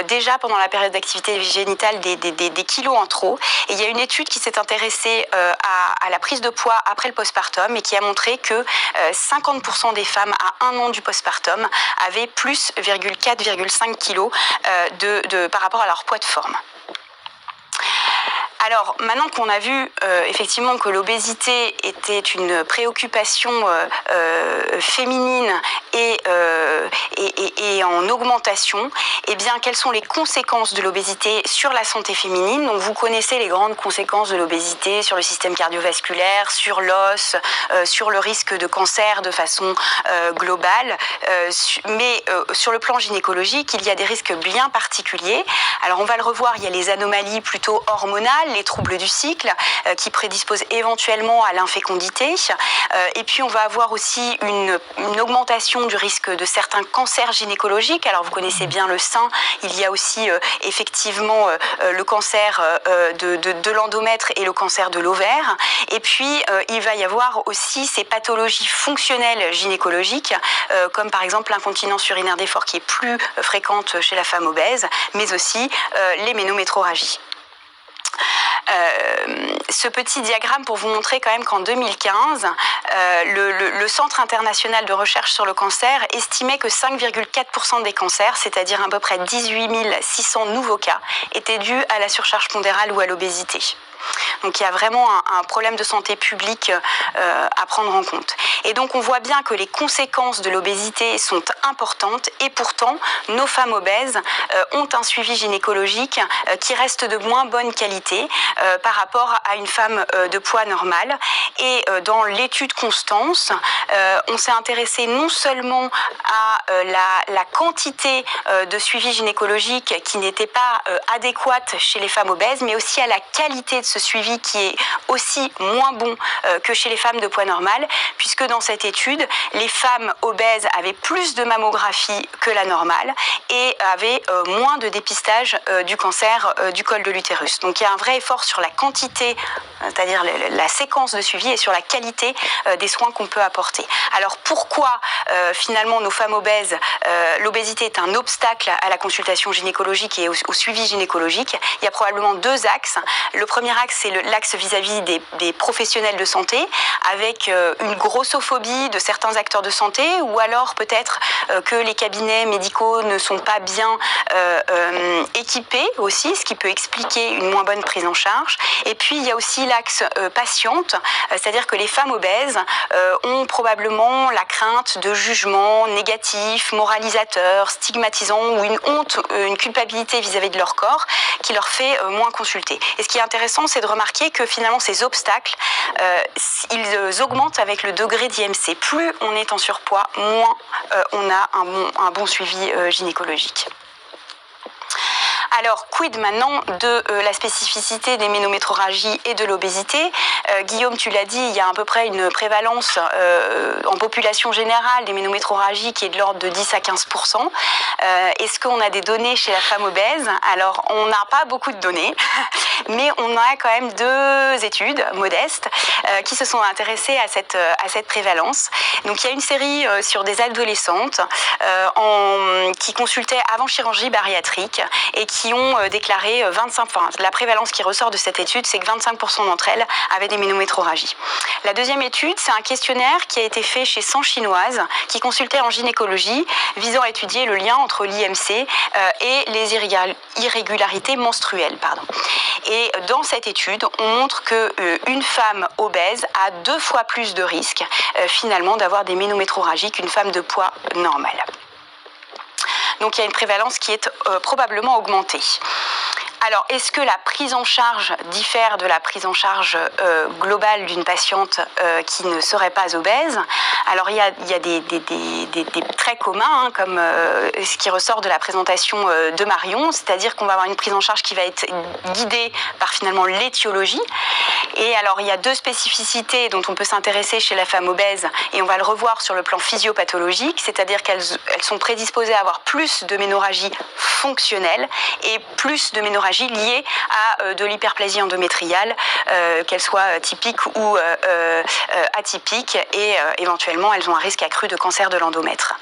déjà pendant la période d'activité génitale des kilos en trop. Et il y a une étude qui s'est intéressée à la prise de poids après le postpartum et qui a montré que 50% des femmes à 1 an du postpartum avaient plus 4,5 kg par rapport à leur poids de forme. Alors, maintenant qu'on a vu effectivement que l'obésité était une préoccupation féminine et en augmentation, eh bien, quelles sont les conséquences de l'obésité sur la santé féminine? Donc, vous connaissez les grandes conséquences de l'obésité sur le système cardiovasculaire, sur l'os, sur le risque de cancer de façon globale. Mais sur le plan gynécologique, il y a des risques bien particuliers. Alors, on va le revoir, il y a les anomalies plutôt hormonales, les troubles du cycle qui prédisposent éventuellement à l'infécondité. Et puis on va avoir aussi une augmentation du risque de certains cancers gynécologiques. Alors vous connaissez bien le sein, il y a aussi effectivement le cancer de l'endomètre et le cancer de l'ovaire. Et puis il va y avoir aussi ces pathologies fonctionnelles gynécologiques comme par exemple l'incontinence urinaire d'effort qui est plus fréquente chez la femme obèse, mais aussi les ménométrorragies. Ce petit diagramme pour vous montrer quand même qu'en 2015, le Centre international de recherche sur le cancer estimait que 5,4% des cancers, c'est-à-dire à peu près 18 600 nouveaux cas, étaient dus à la surcharge pondérale ou à l'obésité. Donc il y a vraiment un problème de santé publique à prendre en compte. Et donc on voit bien que les conséquences de l'obésité sont importantes et pourtant nos femmes obèses ont un suivi gynécologique qui reste de moins bonne qualité par rapport à une femme de poids normal. Et dans l'étude Constance, on s'est intéressé non seulement à la quantité de suivi gynécologique qui n'était pas adéquate chez les femmes obèses, mais aussi à la qualité de ce suivi qui est aussi moins bon que chez les femmes de poids normal, puisque dans cette étude, les femmes obèses avaient plus de mammographie que la normale et avaient moins de dépistage du cancer du col de l'utérus. Donc il y a un vrai effort sur la quantité, c'est-à-dire la séquence de suivi, et sur la qualité des soins qu'on peut apporter. Alors pourquoi finalement nos femmes obèses, l'obésité est un obstacle à la consultation gynécologique et au suivi gynécologique? Il y a probablement 2 axes. Le premier axe, c'est l'axe vis-à-vis des professionnels de santé, avec une grossophobie grossophobie de certains acteurs de santé, ou alors peut-être que les cabinets médicaux ne sont pas bien équipés aussi, ce qui peut expliquer une moins bonne prise en charge. Et puis il y a aussi l'axe patiente, c'est-à-dire que les femmes obèses ont probablement la crainte de jugements négatifs, moralisateurs, stigmatisants, ou une honte, une culpabilité vis-à-vis de leur corps qui leur fait moins consulter. Et ce qui est intéressant, c'est de remarquer que finalement ces obstacles, ils augmentent avec le degré d'IMC. Plus on est en surpoids, moins on a un bon suivi gynécologique. Alors, quid maintenant de la spécificité des ménométrorragies et de l'obésité? Guillaume, tu l'as dit, il y a à peu près une prévalence en population générale des ménométrorragies qui est de l'ordre de 10 à 15%. Est-ce qu'on a des données chez la femme obèse? Alors, on n'a pas beaucoup de données, mais on a quand même 2 études modestes qui se sont intéressées à cette prévalence. Donc, il y a une série sur des adolescentes qui consultaient avant chirurgie bariatrique et qui ont déclaré la prévalence qui ressort de cette étude, c'est que 25% d'entre elles avaient des ménométrorragies. La deuxième étude, c'est un questionnaire qui a été fait chez 100 Chinoises qui consultaient en gynécologie, visant à étudier le lien entre l'IMC et les irrégularités menstruelles. Et dans cette étude, on montre qu'une femme obèse a 2 fois plus de risques finalement d'avoir des ménométrorragies qu'une femme de poids normal. Donc il y a une prévalence qui est probablement augmentée. Alors, est-ce que la prise en charge diffère de la prise en charge globale d'une patiente qui ne serait pas obèse? Alors, il y a des traits communs, comme ce qui ressort de la présentation de Marion, c'est-à-dire qu'on va avoir une prise en charge qui va être guidée par finalement l'étiologie. Et alors, il y a 2 spécificités dont on peut s'intéresser chez la femme obèse, et on va le revoir sur le plan physiopathologique, c'est-à-dire qu'elles sont prédisposées à avoir plus de ménorragie fonctionnelle et plus de ménorragie liées à de l'hyperplasie endométriale, qu'elle soit typique ou atypique, et éventuellement elles ont un risque accru de cancer de l'endomètre.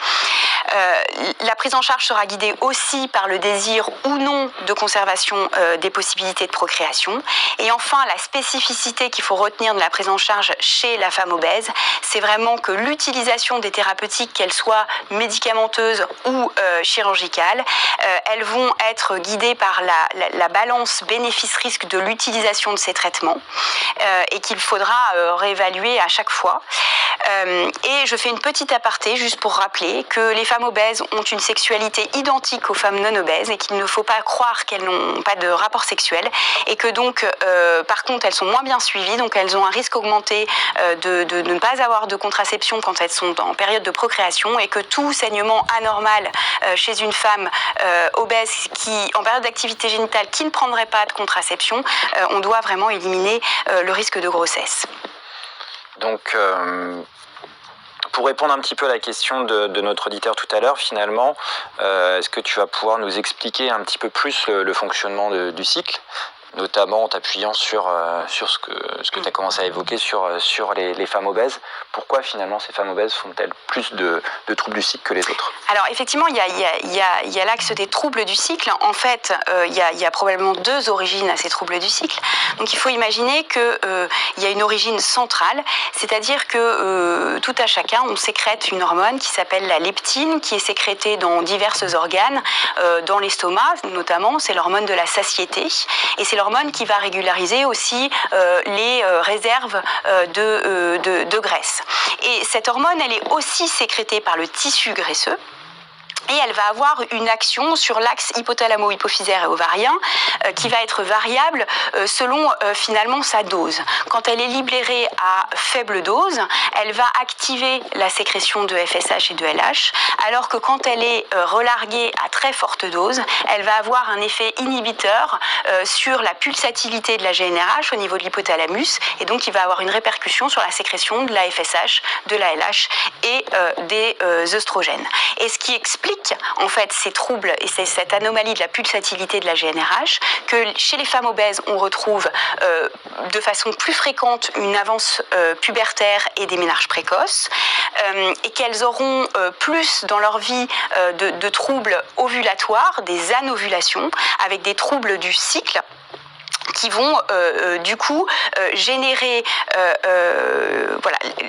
La prise en charge sera guidée aussi par le désir ou non de conservation des possibilités de procréation. Et enfin, la spécificité qu'il faut retenir de la prise en charge chez la femme obèse, c'est vraiment que l'utilisation des thérapeutiques, qu'elles soient médicamenteuses ou chirurgicales, elles vont être guidées par la balance bénéfice-risque de l'utilisation de ces traitements et qu'il faudra réévaluer à chaque fois. Et je fais une petite aparté juste pour rappeler que les femmes obèses ont une sexualité identique aux femmes non obèses et qu'il ne faut pas croire qu'elles n'ont pas de rapport sexuel, et que donc par contre elles sont moins bien suivies, donc elles ont un risque augmenté de ne pas avoir de contraception quand elles sont en période de procréation, et que tout saignement anormal chez une femme obèse qui en période d'activité génitale qui ne prendrait pas de contraception, on doit vraiment éliminer le risque de grossesse. Donc, pour répondre un petit peu à la question de notre auditeur tout à l'heure, finalement, est-ce que tu vas pouvoir nous expliquer un petit peu plus le fonctionnement du cycle, notamment en t'appuyant sur ce que tu as commencé à évoquer sur les femmes obèses? Pourquoi finalement ces femmes obèses font-elles plus de troubles du cycle que les autres? Alors effectivement, il y a l'axe des troubles du cycle. En fait, il y a probablement 2 origines à ces troubles du cycle. Donc il faut imaginer qu'il y a une origine centrale, c'est-à-dire que tout à chacun, on sécrète une hormone qui s'appelle la leptine, qui est sécrétée dans divers organes, dans l'estomac notamment, c'est l'hormone de la satiété, et c'est l'hormone qui va régulariser aussi les réserves de graisse. Et cette hormone, elle est aussi sécrétée par le tissu graisseux. Et elle va avoir une action sur l'axe hypothalamo-hypophysaire et ovarien qui va être variable selon finalement sa dose. Quand elle est libérée à faible dose, elle va activer la sécrétion de FSH et de LH, alors que quand elle est relarguée à très forte dose, elle va avoir un effet inhibiteur sur la pulsatilité de la GnRH au niveau de l'hypothalamus, et donc il va avoir une répercussion sur la sécrétion de la FSH, de la LH et des œstrogènes. Et ce qui explique en fait ces troubles et cette anomalie de la pulsatilité de la GnRH, que chez les femmes obèses on retrouve de façon plus fréquente une avance pubertaire et des ménages précoces, et qu'elles auront plus dans leur vie de troubles ovulatoires, des anovulations, avec des troubles du cycle qui vont du coup générer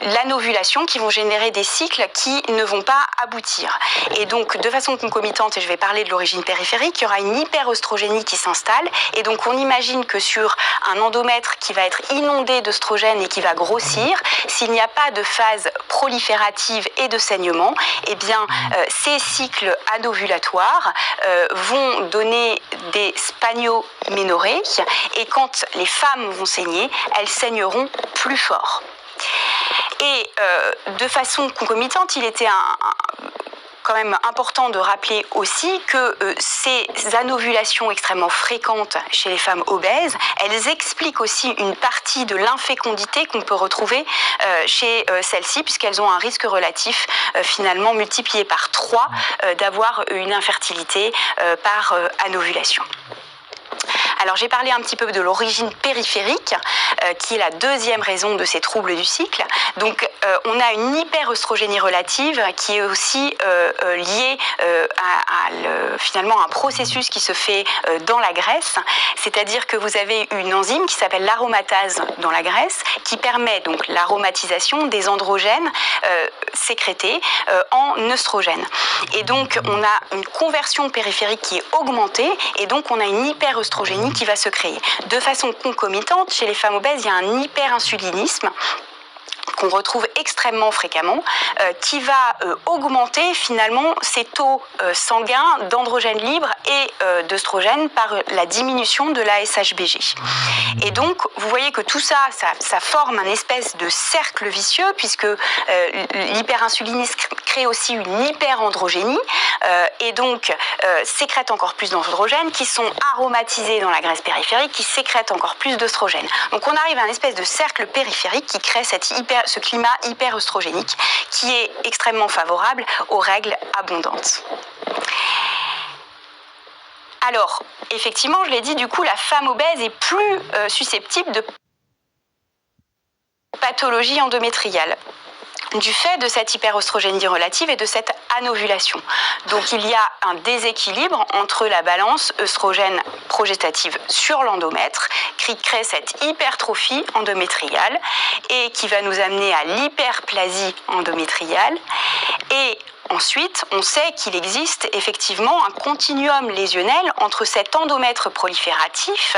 l'anovulation, qui vont générer des cycles qui ne vont pas aboutir. Et donc, de façon concomitante, et je vais parler de l'origine périphérique, il y aura une hyperoestrogénie qui s'installe. Et donc, on imagine que sur un endomètre qui va être inondé d'œstrogène et qui va grossir, s'il n'y a pas de phase proliférative et de saignement, eh bien, ces cycles anovulatoires vont donner des spanioménorrhées. Et quand les femmes vont saigner, elles saigneront plus fort. Et de façon concomitante, il était quand même important de rappeler aussi que ces anovulations extrêmement fréquentes chez les femmes obèses, elles expliquent aussi une partie de l'infécondité qu'on peut retrouver chez celles-ci, puisqu'elles ont un risque relatif finalement multiplié par 3 d'avoir une infertilité par anovulation. Alors j'ai parlé un petit peu de l'origine périphérique, qui est la deuxième raison de ces troubles du cycle. Donc on a une hyperoestrogénie relative qui est aussi liée finalement à un processus qui se fait dans la graisse, c'est-à-dire que vous avez une enzyme qui s'appelle l'aromatase dans la graisse, qui permet donc l'aromatisation des androgènes sécrétés en œstrogènes. Et donc on a une conversion périphérique qui est augmentée, et donc on a une hyperoestrogénie qui va se créer. De façon concomitante, chez les femmes obèses, il y a un hyperinsulinisme qu'on retrouve extrêmement fréquemment, qui va augmenter finalement ces taux sanguins d'androgènes libres et d'œstrogènes par la diminution de la SHBG. Et donc, vous voyez que tout ça forme un espèce de cercle vicieux, puisque l'hyperinsulinisme crée aussi une hyperandrogénie, et donc sécrète encore plus d'androgènes qui sont aromatisés dans la graisse périphérique, qui sécrètent encore plus d'œstrogènes. Donc on arrive à un espèce de cercle périphérique qui crée ce climat hyperœstrogénique qui est extrêmement favorable aux règles abondantes. Alors, effectivement, je l'ai dit, du coup, la femme obèse est plus susceptible de pathologie endométriale, du fait de cette hyperoestrogénie relative et de cette anovulation. Donc il y a un déséquilibre entre la balance œstrogène progestative sur l'endomètre qui crée cette hypertrophie endométriale et qui va nous amener à l'hyperplasie endométriale. Et ensuite, on sait qu'il existe effectivement un continuum lésionnel entre cet endomètre prolifératif,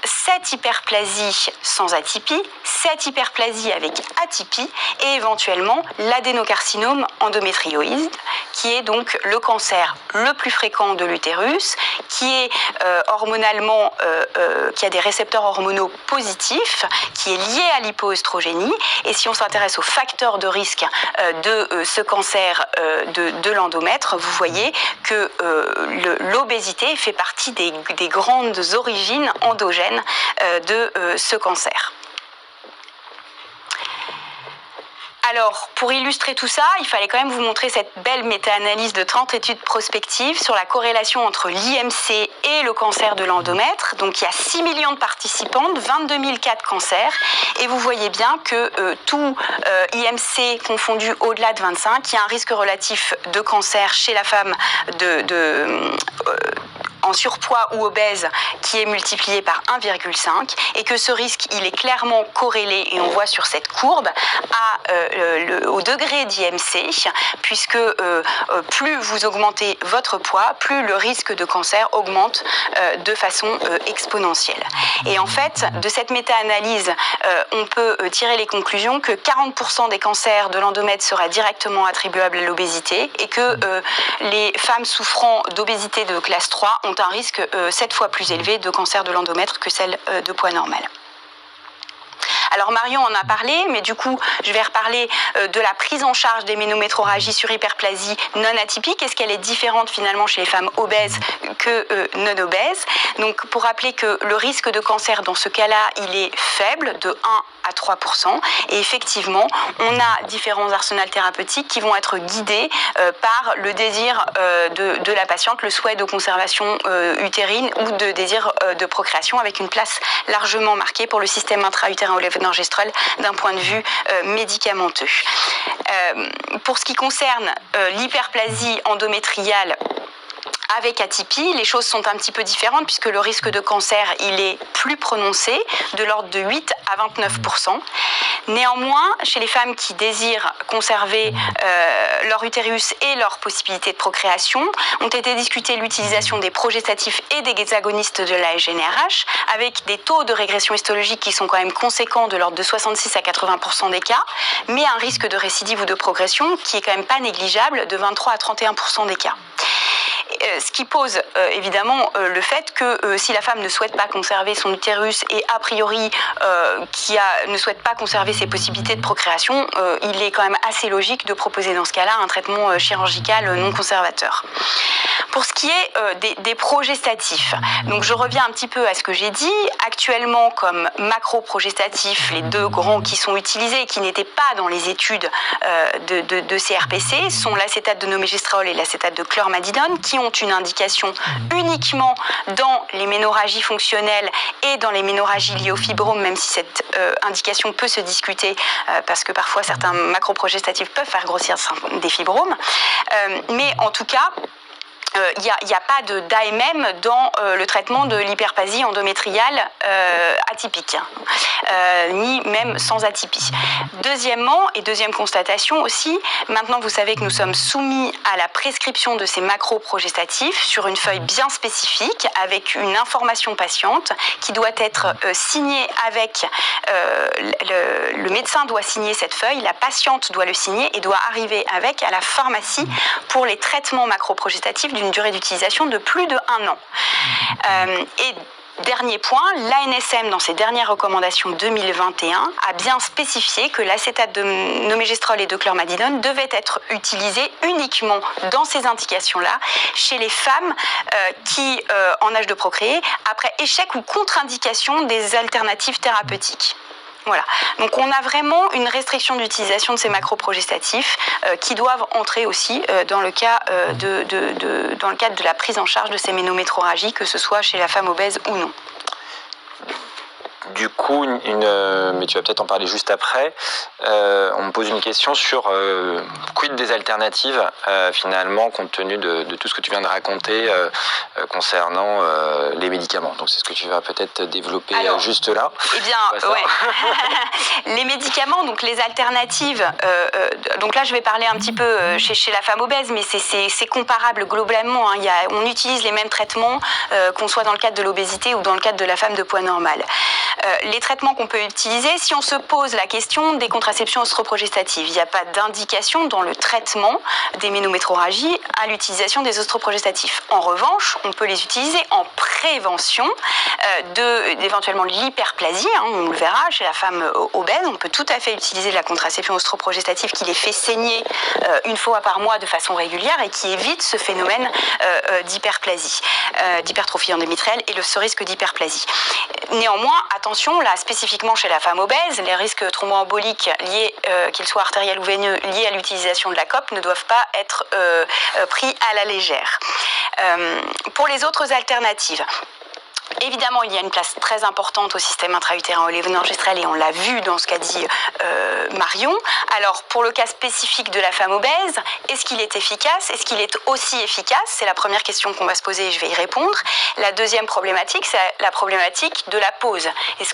cette hyperplasie sans atypie, cette hyperplasie avec atypie et éventuellement l'adénocarcinome endométrioïde, qui est donc le cancer le plus fréquent de l'utérus, qui est hormonalement, qui a des récepteurs hormonaux positifs, qui est lié à l'hypoœstrogénie. Et si on s'intéresse aux facteurs de risque de ce cancer de l'endomètre, vous voyez que l'obésité fait partie des grandes origines endogènes de ce cancer. Alors, pour illustrer tout ça, il fallait quand même vous montrer cette belle méta-analyse de 30 études prospectives sur la corrélation entre l'IMC et le cancer de l'endomètre. Donc, il y a 6 millions de participantes, 22 000 cas de cancer, et vous voyez bien que tout IMC confondu au-delà de 25, il y a un risque relatif de cancer chez la femme en surpoids ou obèse qui est multiplié par 1,5 et que ce risque, il est clairement corrélé, et on voit sur cette courbe, au degré d'IMC, puisque plus vous augmentez votre poids, plus le risque de cancer augmente de façon exponentielle. Et en fait, de cette méta-analyse, on peut tirer les conclusions que 40% des cancers de l'endomètre seraient directement attribuables à l'obésité et que les femmes souffrant d'obésité de classe 3 ont un risque 7 fois plus élevé de cancer de l'endomètre que celle de poids normal. Alors Marion en a parlé, mais du coup, je vais reparler de la prise en charge des ménométrorragies sur hyperplasie non atypique. Est-ce qu'elle est différente finalement chez les femmes obèses que non obèses? Donc pour rappeler que le risque de cancer dans ce cas-là, il est faible, de 1 à 3%. Et effectivement, on a différents arsenals thérapeutiques qui vont être guidés par le désir de la patiente, le souhait de conservation utérine ou de désir de procréation, avec une place largement marquée pour le système intra-utérin levonorgestrel d'un point de vue médicamenteux. Pour ce qui concerne l'hyperplasie endométriale avec atypie, les choses sont un petit peu différentes puisque le risque de cancer, il est plus prononcé, de l'ordre de 8 à 29%. Néanmoins, chez les femmes qui désirent conserver leur utérus et leur possibilité de procréation, ont été discutées l'utilisation des progestatifs et des agonistes de la GnRH, avec des taux de régression histologique qui sont quand même conséquents, de l'ordre de 66 à 80% des cas, mais un risque de récidive ou de progression qui est quand même pas négligeable, de 23 à 31% des cas. Ce qui pose évidemment le fait que si la femme ne souhaite pas conserver son utérus et a priori ne souhaite pas conserver ses possibilités de procréation, il est quand même assez logique de proposer dans ce cas-là un traitement chirurgical non conservateur. Pour ce qui est des progestatifs, donc je reviens un petit peu à ce que j'ai dit. Actuellement, comme macroprogestatifs, les deux grands qui sont utilisés et qui n'étaient pas dans les études de CRPC sont l'acétate de nomégestérol et l'acétate de chlormadidone, qui ont une indication uniquement dans les ménorrhagies fonctionnelles et dans les ménorrhagies liées au fibrome, même si cette indication peut se discuter parce que parfois certains macroprogestatifs peuvent faire grossir des fibromes. Mais en tout cas, il n'y a pas d'AMM dans le traitement de l'hyperplasie endométriale atypique, ni même sans atypie. Deuxièmement, et deuxième constatation aussi, maintenant vous savez que nous sommes soumis à la prescription de ces macroprogestatifs sur une feuille bien spécifique, avec une information patiente qui doit être signée avec, le médecin doit signer cette feuille, la patiente doit le signer et doit arriver avec à la pharmacie pour les traitements macroprogestatifs d'une durée d'utilisation de plus de 1 an. Et dernier point, l'ANSM, dans ses dernières recommandations 2021, a bien spécifié que l'acétate de nomégestérol et de chlormadidone devait être utilisé uniquement dans ces indications-là chez les femmes qui, en âge de procréer, après échec ou contre-indication des alternatives thérapeutiques. Voilà. Donc on a vraiment une restriction d'utilisation de ces macroprogestatifs qui doivent entrer aussi dans le cas dans le cadre de la prise en charge de ces ménométrorragies, que ce soit chez la femme obèse ou non. Du coup, mais tu vas peut-être en parler juste après, on me pose une question sur quid des alternatives finalement, compte tenu de tout ce que tu viens de raconter concernant les médicaments. Donc c'est ce que tu vas peut-être développer. Alors, juste là. Eh bien, ouais. Les médicaments, donc les alternatives, donc là je vais parler un petit peu chez la femme obèse, mais c'est comparable globalement, hein. On utilise les mêmes traitements qu'on soit dans le cadre de l'obésité ou dans le cadre de la femme de poids normal. Les traitements qu'on peut utiliser, si on se pose la question des contraceptions œstroprogestatives, il n'y a pas d'indication dans le traitement des ménométrorragies à l'utilisation des œstroprogestatifs. En revanche, on peut les utiliser en prévention d'éventuellement l'hyperplasie, hein, on le verra chez la femme obèse, on peut tout à fait utiliser de la contraception œstroprogestative qui les fait saigner une fois par mois de façon régulière et qui évite ce phénomène d'hyperplasie, d'hypertrophie endométriale et ce risque d'hyperplasie. Néanmoins, attention, là spécifiquement chez la femme obèse, les risques thromboemboliques liés, qu'ils soient artériels ou veineux, liés à l'utilisation de la COP ne doivent pas être pris à la légère. Pour les autres alternatives, évidemment, il y a une place très importante au système intra-utérin oléonorgestrel et on l'a vu dans ce qu'a dit Marion. Alors, pour le cas spécifique de la femme obèse, est-ce qu'il est efficace? Est-ce qu'il est aussi efficace? C'est la première question qu'on va se poser et je vais y répondre. La deuxième problématique, c'est la problématique de la pose. Est-ce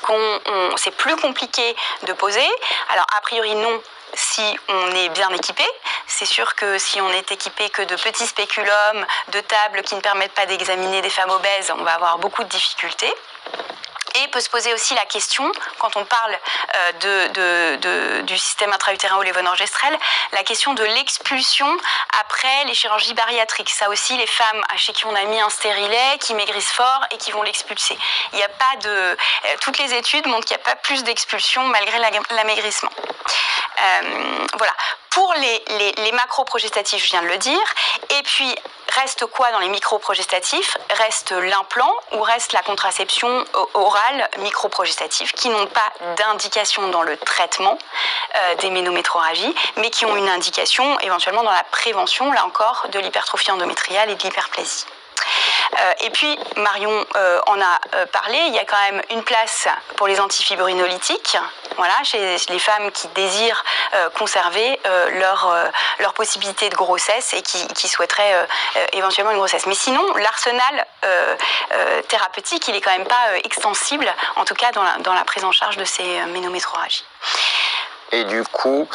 c'est plus compliqué de poser? Alors, a priori, non. Si on est bien équipé, c'est sûr que si on est équipé que de petits spéculums, de tables qui ne permettent pas d'examiner des femmes obèses, on va avoir beaucoup de difficultés. Et peut se poser aussi la question, quand on parle du système intra-utérin oléonorgestrel, la question de l'expulsion après les chirurgies bariatriques. Ça aussi, les femmes chez qui on a mis un stérilet, qui maigrissent fort et qui vont l'expulser. Il n'y a pas toutes les études montrent qu'il n'y a pas plus d'expulsion malgré l'amaigrissement. Voilà. Pour les macroprogestatifs, je viens de le dire. Et puis, reste quoi dans les microprogestatifs? Reste l'implant ou reste la contraception orale microprogestative qui n'ont pas d'indication dans le traitement des ménométrorragies, mais qui ont une indication éventuellement dans la prévention, là encore, de l'hypertrophie endométriale et de l'hyperplasie. Et puis, Marion en a parlé, il y a quand même une place pour les antifibrinolytiques, voilà, chez les femmes qui désirent conserver leur possibilité de grossesse et qui souhaiteraient éventuellement une grossesse. Mais sinon, l'arsenal thérapeutique, il est quand même pas extensible, en tout cas dans la prise en charge de ces ménométrorragies. Et du coup,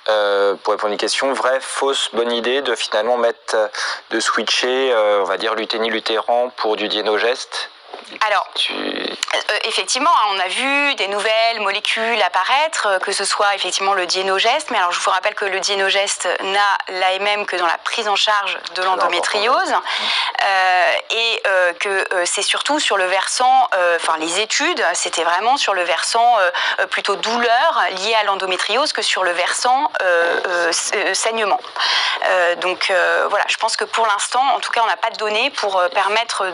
pour répondre à une question, vraie, fausse, bonne idée de finalement de switcher, on va dire, l'uténi-lutéran pour du Dienogest? Alors, effectivement, on a vu des nouvelles molécules apparaître, que ce soit effectivement le Dienogest, mais alors je vous rappelle que le Dienogest n'a l'AMM que dans la prise en charge de l'endométriose, et que c'est surtout sur le versant, les études, c'était vraiment sur le versant plutôt douleur liée à l'endométriose que sur le versant saignement. Donc voilà, je pense que pour l'instant, en tout cas, on n'a pas de données pour permettre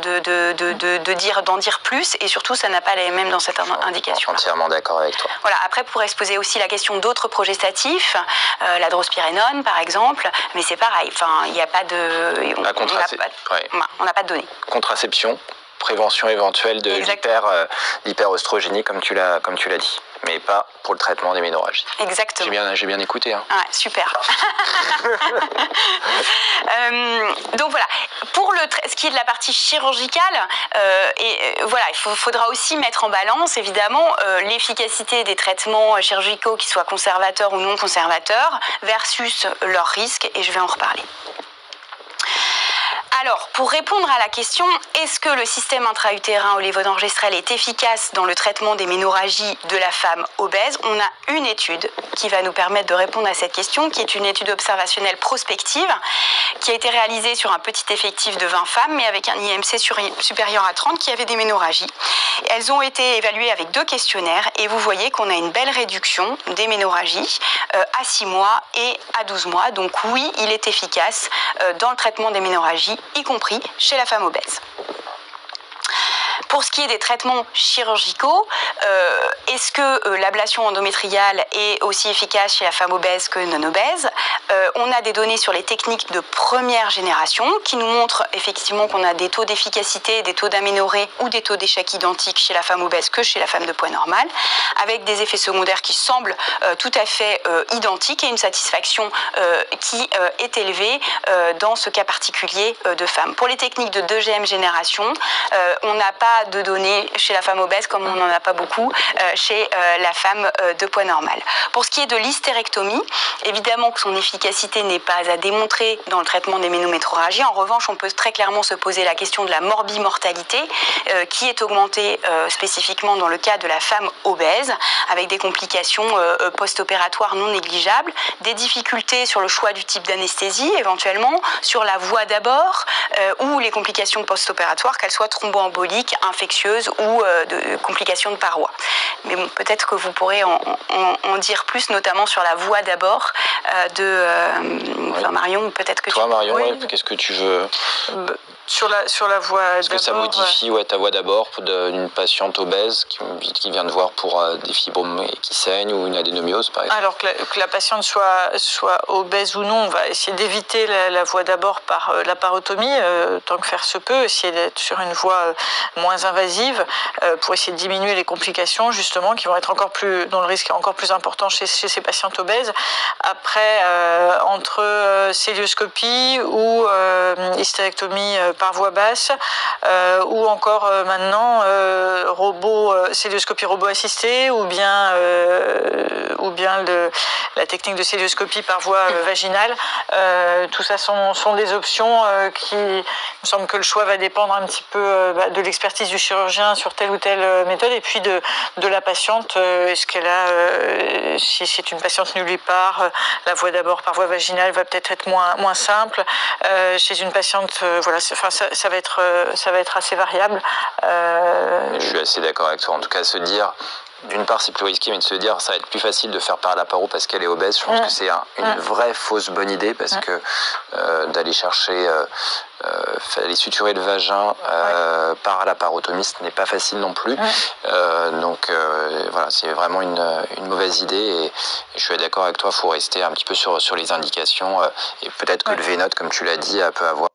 d'en dire plus, et surtout ça n'a pas les mêmes dans cette indication. Entièrement d'accord avec toi. Voilà, après pourrait se poser aussi la question d'autres progestatifs, la drospirénone par exemple, mais c'est pareil, il n'y a pas de... On n'a pas de données. Contraception, prévention éventuelle de l'hyperœstrogénie comme tu l'as dit, mais pas pour le traitement des ménorragies. Exactement. J'ai bien écouté. Hein. Ouais, super. Donc voilà, pour ce qui est de la partie chirurgicale, voilà, il faudra aussi mettre en balance évidemment l'efficacité des traitements chirurgicaux, qu'ils soient conservateurs ou non conservateurs, versus leurs risques, et je vais en reparler. Alors, pour répondre à la question, est-ce que le système intra-utérin au lévonorgestrel est efficace dans le traitement des ménorragies de la femme obèse? On a une étude qui va nous permettre de répondre à cette question, qui est une étude observationnelle prospective, qui a été réalisée sur un petit effectif de 20 femmes, mais avec un IMC supérieur à 30 qui avaient des ménorragies. Elles ont été évaluées avec 2 questionnaires, et vous voyez qu'on a une belle réduction des ménorragies à 6 mois et à 12 mois. Donc oui, il est efficace dans le traitement des ménorragies, y compris chez la femme obèse. Pour ce qui est des traitements chirurgicaux, est-ce que l'ablation endométriale est aussi efficace chez la femme obèse que non obèse? On a des données sur les techniques de première génération qui nous montrent effectivement qu'on a des taux d'efficacité, des taux d'aménorrhée ou des taux d'échec identiques chez la femme obèse que chez la femme de poids normal, avec des effets secondaires qui semblent tout à fait identiques et une satisfaction qui est élevée dans ce cas particulier de femme. Pour les techniques de deuxième génération, on n'a pas de données chez la femme obèse comme on n'en a pas beaucoup chez la femme de poids normal. Pour ce qui est de l'hystérectomie, évidemment que son efficacité n'est pas à démontrer dans le traitement des ménométrorragies. En revanche, on peut très clairement se poser la question de la morbimortalité qui est augmentée spécifiquement dans le cas de la femme obèse, avec des complications post-opératoires non négligeables, des difficultés sur le choix du type d'anesthésie, éventuellement, sur la voie d'abord, ou les complications post-opératoires, qu'elles soient thromboemboliques, infectieuses ou de complications de parois. Mais bon, peut-être que vous pourrez en dire plus, notamment sur la voie d'abord Marion, peut-être que toi, tu... Marion, Oui. qu'est-ce que tu veux Sur la voie d'abord... Est-ce que ça modifie ta voie d'abord d'une patiente obèse qui vient te voir pour des fibromes qui saignent ou une adénomiose, par exemple? Alors que la patiente soit obèse ou non, on va essayer d'éviter la voie d'abord par la parotomie, tant que faire se peut, essayer d'être sur une voie moins invasive pour essayer de diminuer les complications, justement, qui vont être dont le risque est encore plus important chez ces patientes obèses. Après, entre célioscopie ou hystérectomie par voie basse, ou encore maintenant célioscopie robot assistée, ou bien la technique de célioscopie par voie vaginale. Tout ça sont des options qui, il me semble que le choix va dépendre un petit peu de l'expertise du chirurgien sur telle ou telle méthode, et puis de la patiente. Est-ce qu'elle a, si c'est une patiente nullipare, la voie d'abord par voie vaginale va peut-être être moins simple. Chez une patiente, voilà, ça va être assez variable. Je suis assez d'accord avec toi. En tout cas, se dire, d'une part, c'est plus risqué, mais de se dire, ça va être plus facile de faire par la paro parce qu'elle est obèse. Je pense que c'est une vraie fausse bonne idée, parce que d'aller chercher, aller suturer le vagin par la parotomie, ce n'est pas facile non plus. Donc voilà, c'est vraiment une mauvaise idée, et je suis d'accord avec toi. Il faut rester un petit peu sur les indications, et peut-être que le V-Note, comme tu l'as dit, peut avoir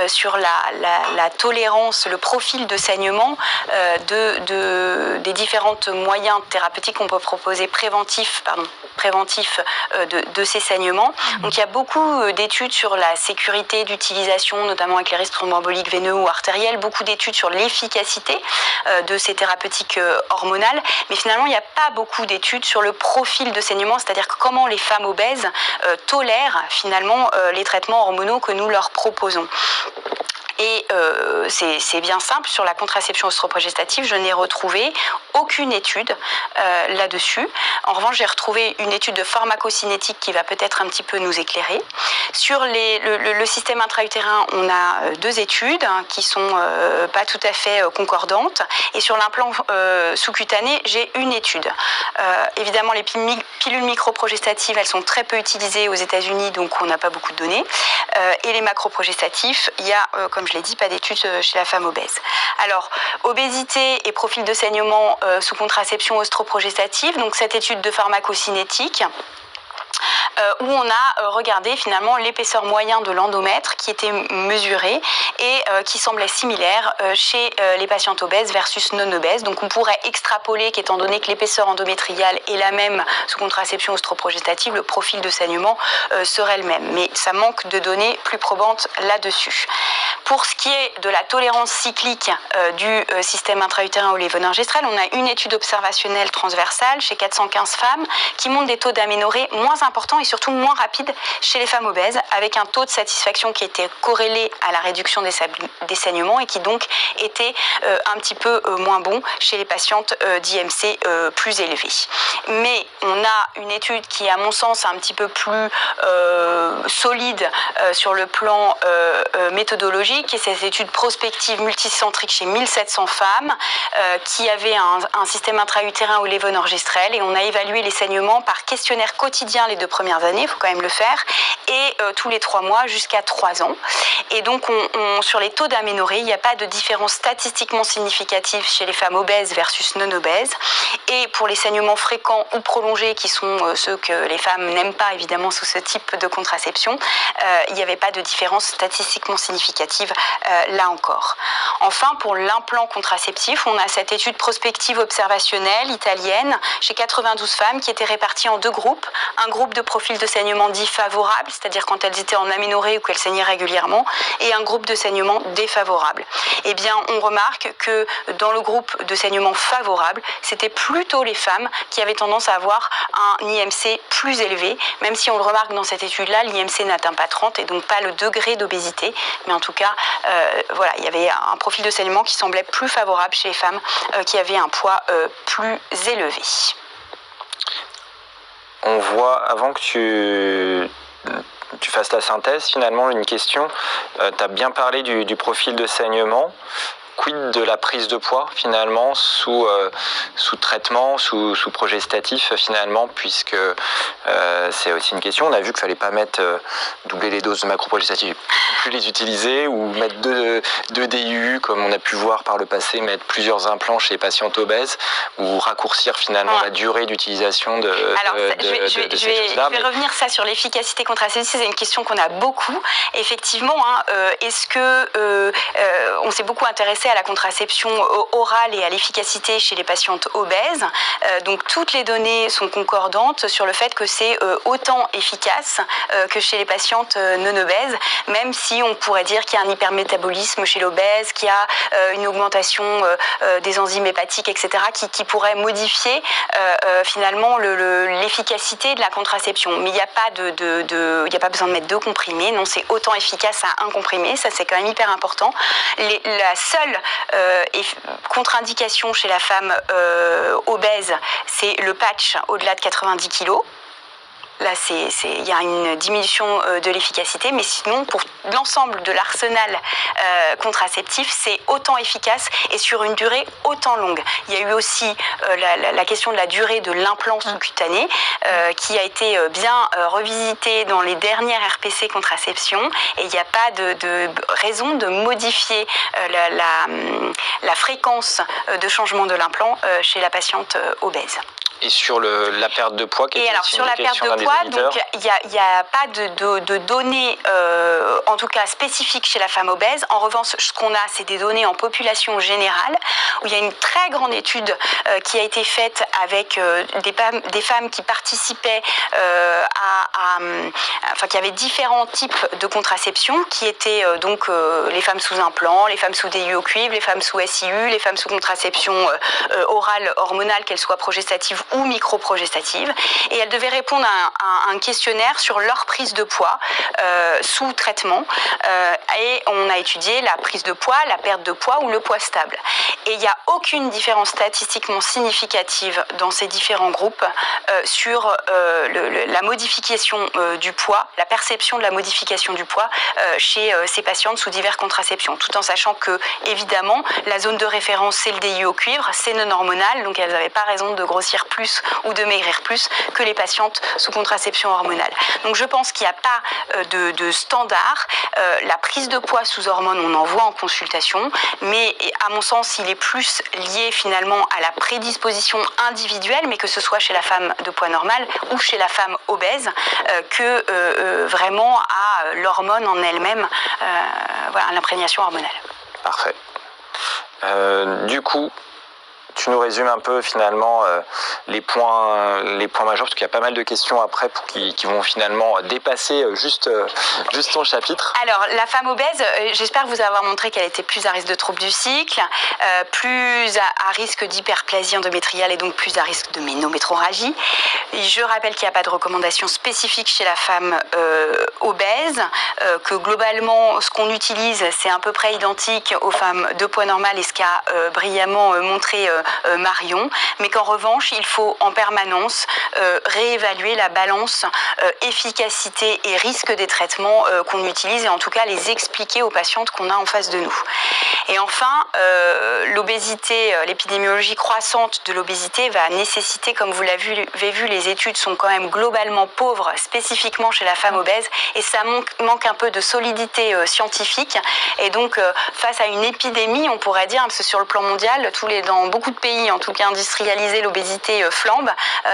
sur la tolérance, le profil de saignement des différents moyens thérapeutiques qu'on peut proposer préventifs de ces saignements. Donc il y a beaucoup d'études sur la sécurité d'utilisation, notamment avec les risques thromboemboliques veineux ou artériels, beaucoup d'études sur l'efficacité de ces thérapeutiques hormonales, mais finalement il n'y a pas beaucoup d'études sur le profil de saignement, c'est-à-dire comment les femmes obèses tolèrent finalement les traitements hormonaux que nous leur proposons. Et c'est bien simple, sur la contraception œstroprogestative, je n'ai retrouvé aucune étude là-dessus. En revanche, j'ai retrouvé une étude de pharmacocinétique qui va peut-être un petit peu nous éclairer. Sur le système intra-utérin, on a 2 études qui sont pas tout à fait concordantes. Et sur l'implant sous-cutané, j'ai une étude. Évidemment, les pilules microprogestatives, elles sont très peu utilisées aux États-Unis, donc on n'a pas beaucoup de données. Et les macroprogestatifs, il y a, comme je l'ai dit, pas d'études chez la femme obèse. Alors, obésité et profil de saignement sous contraception œstroprogestative, donc cette étude de pharmacocinétique, où on a regardé finalement l'épaisseur moyenne de l'endomètre qui était mesurée et qui semblait similaire chez les patientes obèses versus non obèses. Donc on pourrait extrapoler qu'étant donné que l'épaisseur endométriale est la même sous contraception œstroprogestative, le profil de saignement serait le même. Mais ça manque de données plus probantes là-dessus. Pour ce qui est de la tolérance cyclique du système intra-utérin au lévonorgestrel, on a une étude observationnelle transversale chez 415 femmes qui montre des taux d'aménorrhée moins importants et surtout moins rapides chez les femmes obèses, avec un taux de satisfaction qui était corrélé à la réduction des saignements et qui donc était un petit peu moins bon chez les patientes d'IMC plus élevées. Mais on a une étude qui est à mon sens un petit peu plus solide sur le plan méthodologique, et c'est cette étude prospective multicentrique chez 1700 femmes qui avaient un système intra-utérin au lévonorgestrel, et on a évalué les saignements par questionnaire quotidien les 2 premières années, il faut quand même le faire, et tous les 3 mois jusqu'à 3 ans. Et donc sur les taux d'aménorrhée, il n'y a pas de différence statistiquement significative chez les femmes obèses versus non obèses. Et pour les saignements fréquents ou prolongés, qui sont ceux que les femmes n'aiment pas évidemment sous ce type de contraception, il n'y avait pas de différence statistiquement significative là encore. Enfin, pour l'implant contraceptif, on a cette étude prospective observationnelle italienne chez 92 femmes qui étaient réparties en 2 groupes. Un groupe de profil de saignement dit favorable, c'est-à-dire quand elles étaient en aménorrhée ou qu'elles saignaient régulièrement, et un groupe de saignement défavorable. Eh bien, on remarque que dans le groupe de saignement favorable, c'était plutôt les femmes qui avaient tendance à avoir un IMC plus élevé, même si on le remarque dans cette étude-là, l'IMC n'atteint pas 30 et donc pas le degré d'obésité, mais en tout cas, voilà, il y avait un profil de saignement qui semblait plus favorable chez les femmes qui avaient un poids plus élevé. On voit, avant que tu fasses la synthèse, finalement, une question. Tu as bien parlé du profil de saignement. Quid de la prise de poids, finalement, sous traitement, sous progestatif, finalement, puisque c'est aussi une question. On a vu qu'il ne fallait pas doubler les doses de macroprogestatifs, plus les utiliser, ou mettre 2 DIU, comme on a pu voir par le passé, mettre plusieurs implants chez les patientes obèses, ou raccourcir finalement la durée d'utilisation de ces choses-là. Je vais revenir ça sur l'efficacité contraceptive, c'est une question qu'on a beaucoup. Effectivement, est-ce que on s'est beaucoup intéressé à la contraception orale et à l'efficacité chez les patientes obèses. Donc toutes les données sont concordantes sur le fait que c'est autant efficace que chez les patientes non obèses, même si on pourrait dire qu'il y a un hypermétabolisme chez l'obèse, qu'il y a une augmentation des enzymes hépatiques, etc., qui pourrait modifier finalement l'efficacité de la contraception. Mais il n'y a pas il n'y a pas besoin de mettre 2 comprimés, non, c'est autant efficace à 1 comprimé, ça c'est quand même hyper important. La seule contre-indication chez la femme obèse, c'est le patch au-delà de 90 kg. Là, il y a une diminution de l'efficacité, mais sinon, pour l'ensemble de l'arsenal contraceptif, c'est autant efficace et sur une durée autant longue. Il y a eu aussi la question de la durée de l'implant sous-cutané, qui a été bien revisitée dans les dernières RPC contraception, et il n'y a pas de raison de modifier la fréquence de changement de l'implant chez la patiente obèse. Et sur la perte de poids, et alors sur la perte de poids, donc il n'y a pas de données, en tout cas spécifiques chez la femme obèse. En revanche, ce qu'on a, c'est des données en population générale, où il y a une très grande étude qui a été faite avec des femmes qui participaient enfin qui avaient différents types de contraception, qui étaient donc les femmes sous implant, les femmes sous DIU au cuivre, les femmes sous SIU, les femmes sous contraception orale hormonale, qu'elle soit progestative ou micro-progestative, et elles devaient répondre à un questionnaire sur leur prise de poids sous traitement, et on a étudié la prise de poids, la perte de poids ou le poids stable. Et il n'y a aucune différence statistiquement significative dans ces différents groupes sur la modification du poids, la perception de la modification du poids chez ces patientes sous diverses contraceptions, tout en sachant que, évidemment, la zone de référence, c'est le DIU au cuivre, c'est non hormonal, donc elles n'avaient pas raison de grossir plus ou de maigrir plus que les patientes sous contraception hormonale. Donc je pense qu'il n'y a pas de standard. La prise de poids sous hormones, on en voit en consultation, mais à mon sens, il est plus lié finalement à la prédisposition individuelle, mais que ce soit chez la femme de poids normal ou chez la femme obèse, que vraiment à l'hormone en elle-même, voilà, l'imprégnation hormonale. Parfait. Du coup, tu nous résumes un peu finalement les points majeurs, parce qu'il y a pas mal de questions après qui vont finalement dépasser juste ton chapitre. Alors, la femme obèse, j'espère vous avoir montré qu'elle était plus à risque de troubles du cycle, plus à risque d'hyperplasie endométriale et donc plus à risque de ménométrorragie. Je rappelle qu'il n'y a pas de recommandation spécifique chez la femme obèse, que globalement, ce qu'on utilise, c'est à peu près identique aux femmes de poids normal et ce qu'a brillamment montré Marion, mais qu'en revanche, il faut en permanence réévaluer la balance efficacité et risque des traitements qu'on utilise, et en tout cas les expliquer aux patientes qu'on a en face de nous. Et enfin, l'obésité, l'épidémiologie croissante de l'obésité va nécessiter, comme vous l'avez vu, les études sont quand même globalement pauvres, spécifiquement chez la femme obèse, et ça manque un peu de solidité scientifique. Et donc, face à une épidémie, on pourrait dire, parce que sur le plan mondial, dans beaucoup de pays, en tout cas industrialisés, l'obésité flambe,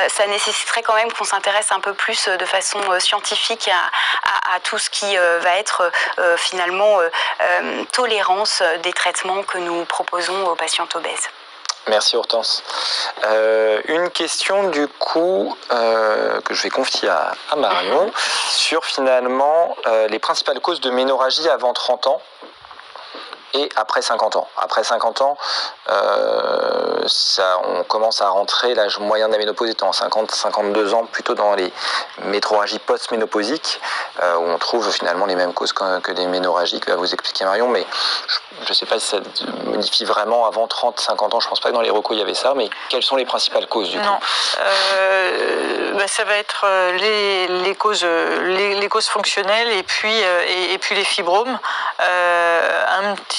ça nécessiterait quand même qu'on s'intéresse un peu plus de façon scientifique à tout ce qui va être finalement tolérance des traitements que nous proposons aux patientes obèses. Merci Hortense. Une question du coup que je vais confier à Marion sur finalement les principales causes de ménorragie avant 30 ans et après 50 ans. Après 50 ans, on commence à rentrer, l'âge moyen de la ménopause étant 50-52 ans, plutôt dans les métrorragies post-ménopausiques, où on trouve finalement les mêmes causes que les ménorragies que va vous expliquer Marion, mais je ne sais pas si ça modifie vraiment avant 30-50 ans, je ne pense pas que dans les recos il y avait ça, mais quelles sont les principales causes du coup? Non, ça va être les causes fonctionnelles et puis les fibromes,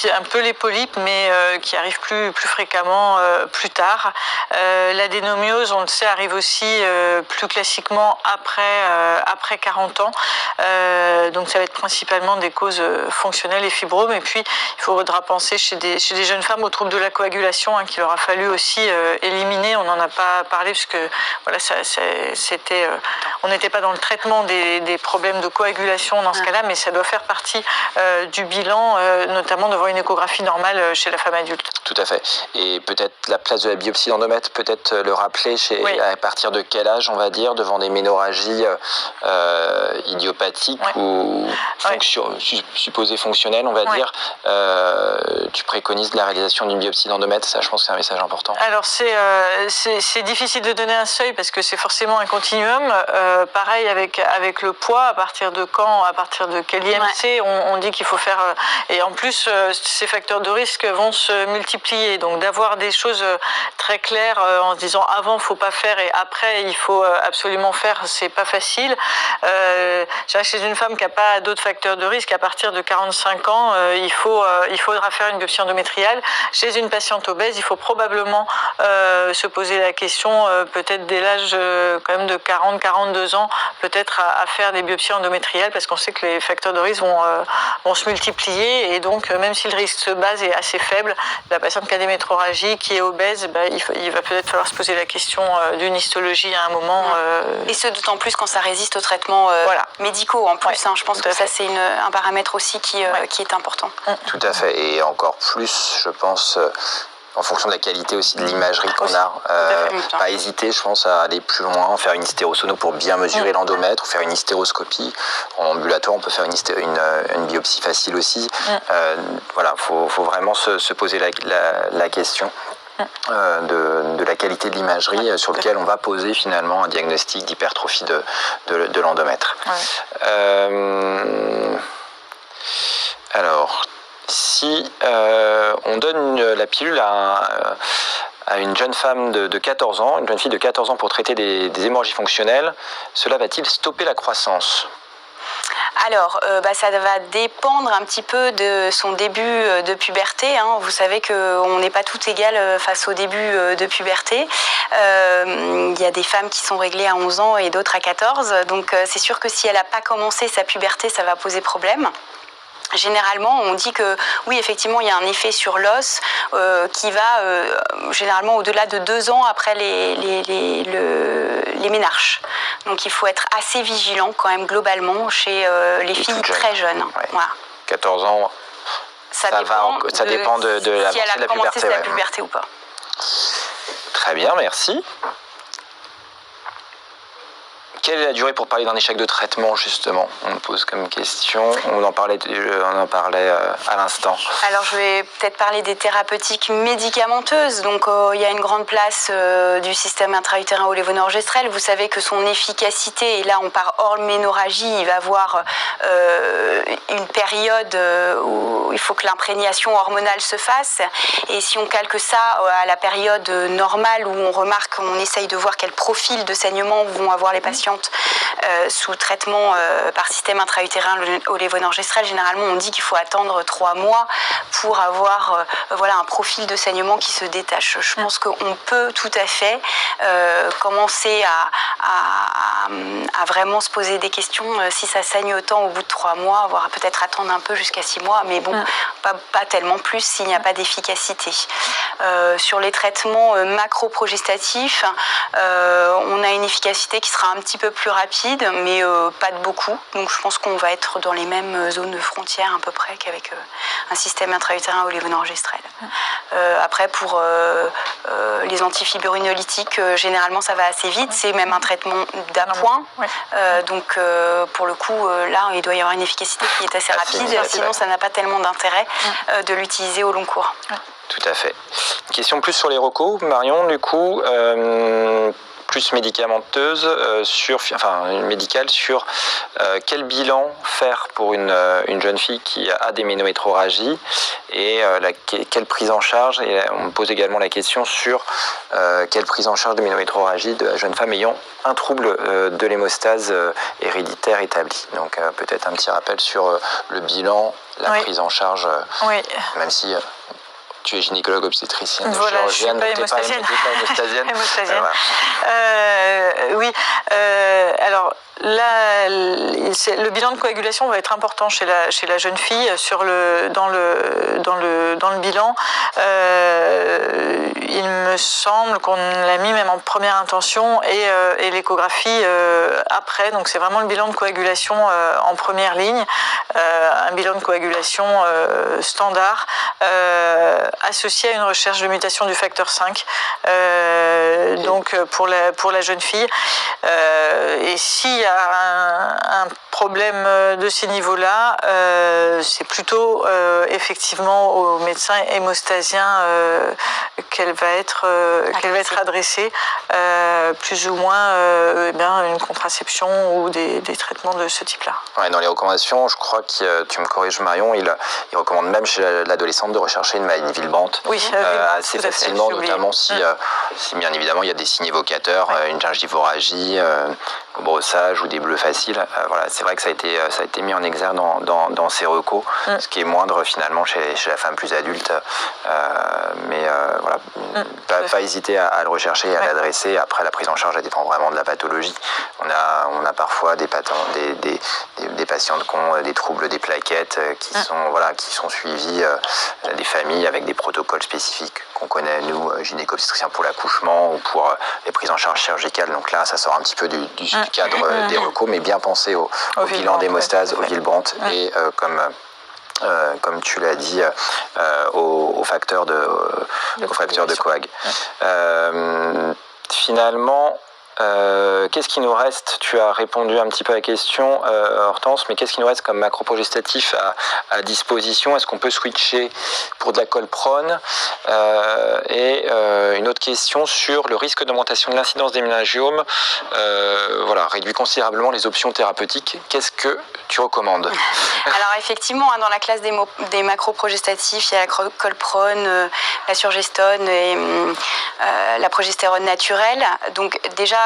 un peu les polypes, mais qui arrivent plus fréquemment plus tard. L'adénomiose, on le sait, arrive aussi plus classiquement après 40 ans. Donc ça va être principalement des causes fonctionnelles et fibromes. Et puis il faudra penser chez des jeunes femmes aux troubles de la coagulation, qu'il aura fallu aussi éliminer. On n'en a pas parlé parce que voilà, on n'était pas dans le traitement des problèmes de coagulation dans ce cas-là, mais ça doit faire partie du bilan, notamment devant une échographie normale chez la femme adulte. Tout à fait. Et peut-être la place de la biopsie d'endomètre, peut-être le rappeler à partir de quel âge, on va dire, devant des ménorragies idiopathiques ou supposées fonctionnelles, on va dire, tu préconises la réalisation d'une biopsie d'endomètre. Ça, je pense que c'est un message important. Alors, c'est difficile de donner un seuil parce que c'est forcément un continuum. Pareil avec le poids, à partir de quel IMC on dit qu'il faut faire... et en plus, ces facteurs de risque vont se multiplier. Donc, d'avoir des choses très claires en se disant avant, il ne faut pas faire et après, il faut absolument faire, c'est pas facile. Chez une femme qui n'a pas d'autres facteurs de risque, à partir de 45 ans, il faudra faire une biopsie endométriale. Chez une patiente obèse, il faut probablement se poser la question, peut-être dès l'âge quand même de 40-42 2 ans, peut-être à faire des biopsies endométriales, parce qu'on sait que les facteurs de risque vont se multiplier, et donc même si le risque de base est assez faible, la patiente qui a des métrorragies, qui est obèse, il va peut-être falloir se poser la question d'une histologie à un moment. Et ce d'autant plus quand ça résiste aux traitements médicaux en plus. Je pense que ça c'est un paramètre aussi qui est important. Tout à fait, et encore plus, je pense, en fonction de la qualité aussi de l'imagerie qu'on a. Pas hésiter, je pense, à aller plus loin, faire une hystérosono pour bien mesurer l'endomètre, ou faire une hystéroscopie. En ambulatoire, on peut faire une biopsie facile aussi. Voilà, faut vraiment se poser la question de la qualité de l'imagerie sur lequel on va poser finalement un diagnostic d'hypertrophie de l'endomètre. Alors, si on donne la pilule à une jeune femme de 14 ans, une jeune fille de 14 ans pour traiter des hémorragies fonctionnelles, cela va-t-il stopper la croissance ? Alors, ça va dépendre un petit peu de son début de puberté. Vous savez qu'on n'est pas toutes égales face au début de puberté. Il y a des femmes qui sont réglées à 11 ans et d'autres à 14. Donc, c'est sûr que si elle n'a pas commencé sa puberté, ça va poser problème. Généralement, on dit que oui, effectivement, il y a un effet sur l'os qui va généralement au-delà de 2 ans après les ménarches. Donc, il faut être assez vigilant quand même globalement chez les filles très jeunes. Ouais. Voilà. 14 ans, ça dépend de l'avancée si elle a de la commencé puberté. sa puberté ou pas. Très bien, merci. Quelle est la durée pour parler d'un échec de traitement, justement? On me pose comme question. On en parlait à l'instant. Alors, je vais peut-être parler des thérapeutiques médicamenteuses. Donc, il y a une grande place du système intra-utérin au lévonorgestrel. Vous savez que son efficacité, et là, on part hors ménorragie, il va avoir une période où il faut que l'imprégnation hormonale se fasse. Et si on calque ça à la période normale où on remarque, on essaye de voir quel profil de saignement vont avoir les patientes sous traitement par système intra-utérin au lévonorgestrel, généralement on dit qu'il faut attendre 3 mois pour avoir un profil de saignement qui se détache. Je pense qu'on peut tout à fait commencer à vraiment se poser des questions si ça saigne autant au bout de 3 mois, voire peut-être attendre un peu jusqu'à 6 mois, mais bon, pas tellement plus s'il n'y a pas d'efficacité. Sur les traitements macroprogestatifs, on a une efficacité qui sera un petit peu plus rapide, mais pas de beaucoup. Donc je pense qu'on va être dans les mêmes zones de frontières à peu près qu'avec un système intra-utérin au lévonorgestrel. Après, pour les antifibrinolytiques, généralement ça va assez vite. C'est même un traitement d'appoint. Donc pour le coup, là, il doit y avoir une efficacité qui est assez rapide. Sinon, ça n'a pas tellement d'intérêt de l'utiliser au long cours. Tout à fait. Une question plus sur les recos, Marion, du coup, plus médicamenteuse, médicale, sur quel bilan faire pour une jeune fille qui a des ménométrorragies et quelle prise en charge, et on me pose également la question sur quelle prise en charge de ménométrorragie de la jeune femme ayant un trouble de l'hémostase héréditaire établi. Donc peut-être un petit rappel sur le bilan, la prise en charge, même si... Tu es gynécologue obstétricienne, chirurgienne, je suis pas hémostasienne. Oui, alors là, le bilan de coagulation va être important chez la jeune fille. Dans le bilan, il me semble qu'on l'a mis même en première intention et l'échographie après. Donc c'est vraiment le bilan de coagulation en première ligne, un bilan de coagulation standard associé à une recherche de mutation du facteur 5. Donc pour la jeune fille. Et s'il y a un problème de ces niveaux-là, c'est plutôt effectivement au médecin hémostasien qu'elle va être adressée, plus ou moins une contraception ou des traitements de ce type-là. Ouais, dans les recommandations, je crois que tu me corriges Marion, il recommande même chez l'adolescente de rechercher une maladie Villebrandt assez facilement, notamment si bien évidemment il y a des signes évocateurs, une gingivorragie, brossage ou des bleus faciles. Voilà, c'est vrai que ça a été mis en exergue dans ces recos, ce qui est moindre finalement chez la femme plus adulte. Mais voilà, pas hésiter à le rechercher, à l'adresser. Après, la prise en charge, elle dépend vraiment de la pathologie. On a parfois des patientes qui ont des troubles des plaquettes qui sont suivis, des familles avec des protocoles spécifiques qu'on connaît, nous, gynéco-obstétriciens pour l'accouchement ou pour les prises en charge chirurgicales. Donc là, ça sort un petit peu du cadre des recos, mais bien penser au bilan d'hémostase, au Willebrand et comme tu l'as dit, aux facteurs de coag. Finalement, qu'est-ce qui nous reste? Tu as répondu un petit peu à la question, Hortense, mais qu'est-ce qui nous reste comme macroprogestatif à disposition? Est-ce qu'on peut switcher pour de la colprone? Et une autre question sur le risque d'augmentation de l'incidence des méningiomes, réduit considérablement les options thérapeutiques. Qu'est-ce que tu recommandes? Alors effectivement, dans la classe des macroprogestatifs, il y a la colprone, la surgestone et la progestérone naturelle. Donc déjà,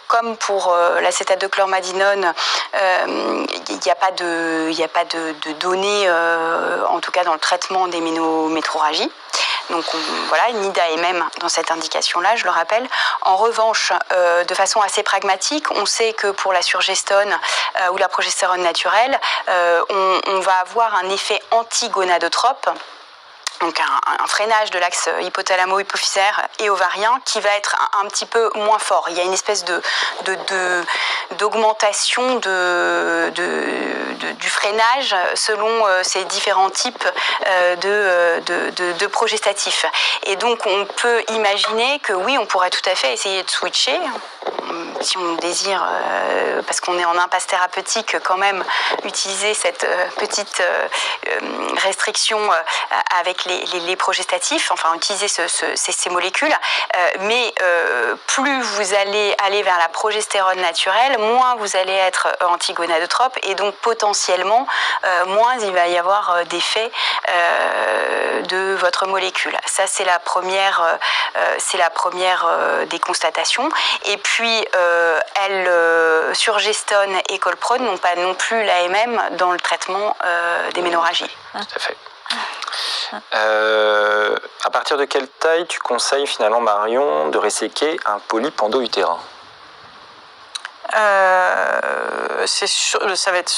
comme pour l'acétate de chlormadinone, il n'y a pas de données, en tout cas dans le traitement des ménométroragies. Donc ni d'AMM dans cette indication-là, je le rappelle. En revanche, de façon assez pragmatique, on sait que pour la surgestone ou la progestérone naturelle, on va avoir un effet antigonadotrope, donc un freinage de l'axe hypothalamo-hypophysaire et ovarien qui va être un petit peu moins fort. Il y a une espèce d'augmentation du freinage selon ces différents types de progestatifs. Et donc on peut imaginer que oui, on pourrait tout à fait essayer de switcher, si on désire, parce qu'on est en impasse thérapeutique quand même, utiliser cette petite restriction avec les progestatifs, enfin utiliser ces molécules, mais plus vous allez aller vers la progestérone naturelle, moins vous allez être antigonadotrope et donc potentiellement moins il va y avoir d'effet de votre molécule. Ça c'est la première des constatations. Et puis surgestone et colprone n'ont pas non plus l'AMM dans le traitement des ménorragies. Tout à fait. À partir de quelle taille tu conseilles finalement, Marion, de resséquer un polype endo-utérin? Ça va être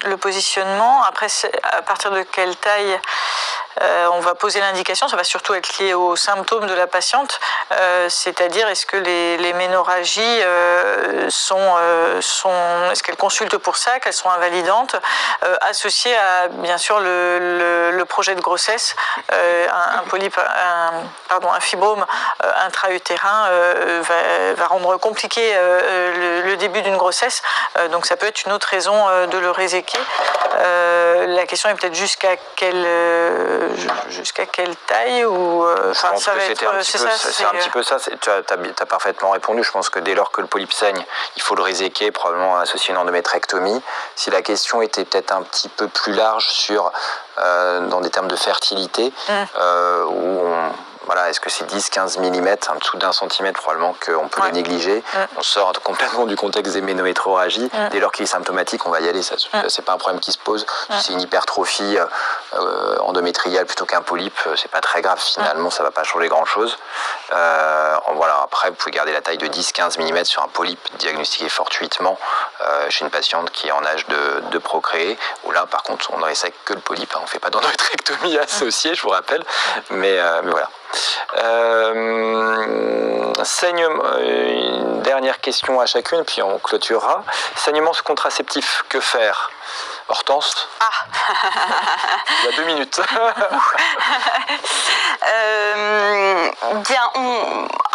le positionnement. Après, à partir de quelle taille on va poser l'indication? Ça va surtout être lié aux symptômes de la patiente, c'est-à-dire est-ce que les ménorragies est-ce qu'elles consultent pour ça, qu'elles sont invalidantes, associées à bien sûr le projet de grossesse, un fibrome intra-utérin va rendre compliqué le début d'une grossesse, donc ça peut être une autre raison de le réséquer. La question est peut-être jusqu'à quelle taille ou c'est un petit peu ça. Tu as parfaitement répondu. Je pense que dès lors que le polype saigne, il faut le réséquer, probablement associer une endométrectomie. Si la question était peut-être un petit peu plus large dans des termes de fertilité, est-ce que c'est 10-15 mm, en dessous d'1 centimètre, probablement qu'on peut le négliger. On sort complètement du contexte des ménométroragies. Dès lors qu'il est symptomatique, on va y aller. Ça, c'est pas un problème qui se pose. Si c'est une hypertrophie endométriale plutôt qu'un polype, c'est pas très grave. Finalement, ça va pas changer grand-chose. Après, vous pouvez garder la taille de 10-15 mm sur un polype diagnostiqué fortuitement chez une patiente qui est en âge de procréer. Où là, par contre, on ne résèque que le polype. On ne fait pas d'endométrectomie associée, je vous rappelle. Mais voilà. Une dernière question à chacune, puis on clôturera. Saignement sous contraceptif, que faire? Hortense? Il y a 2 minutes.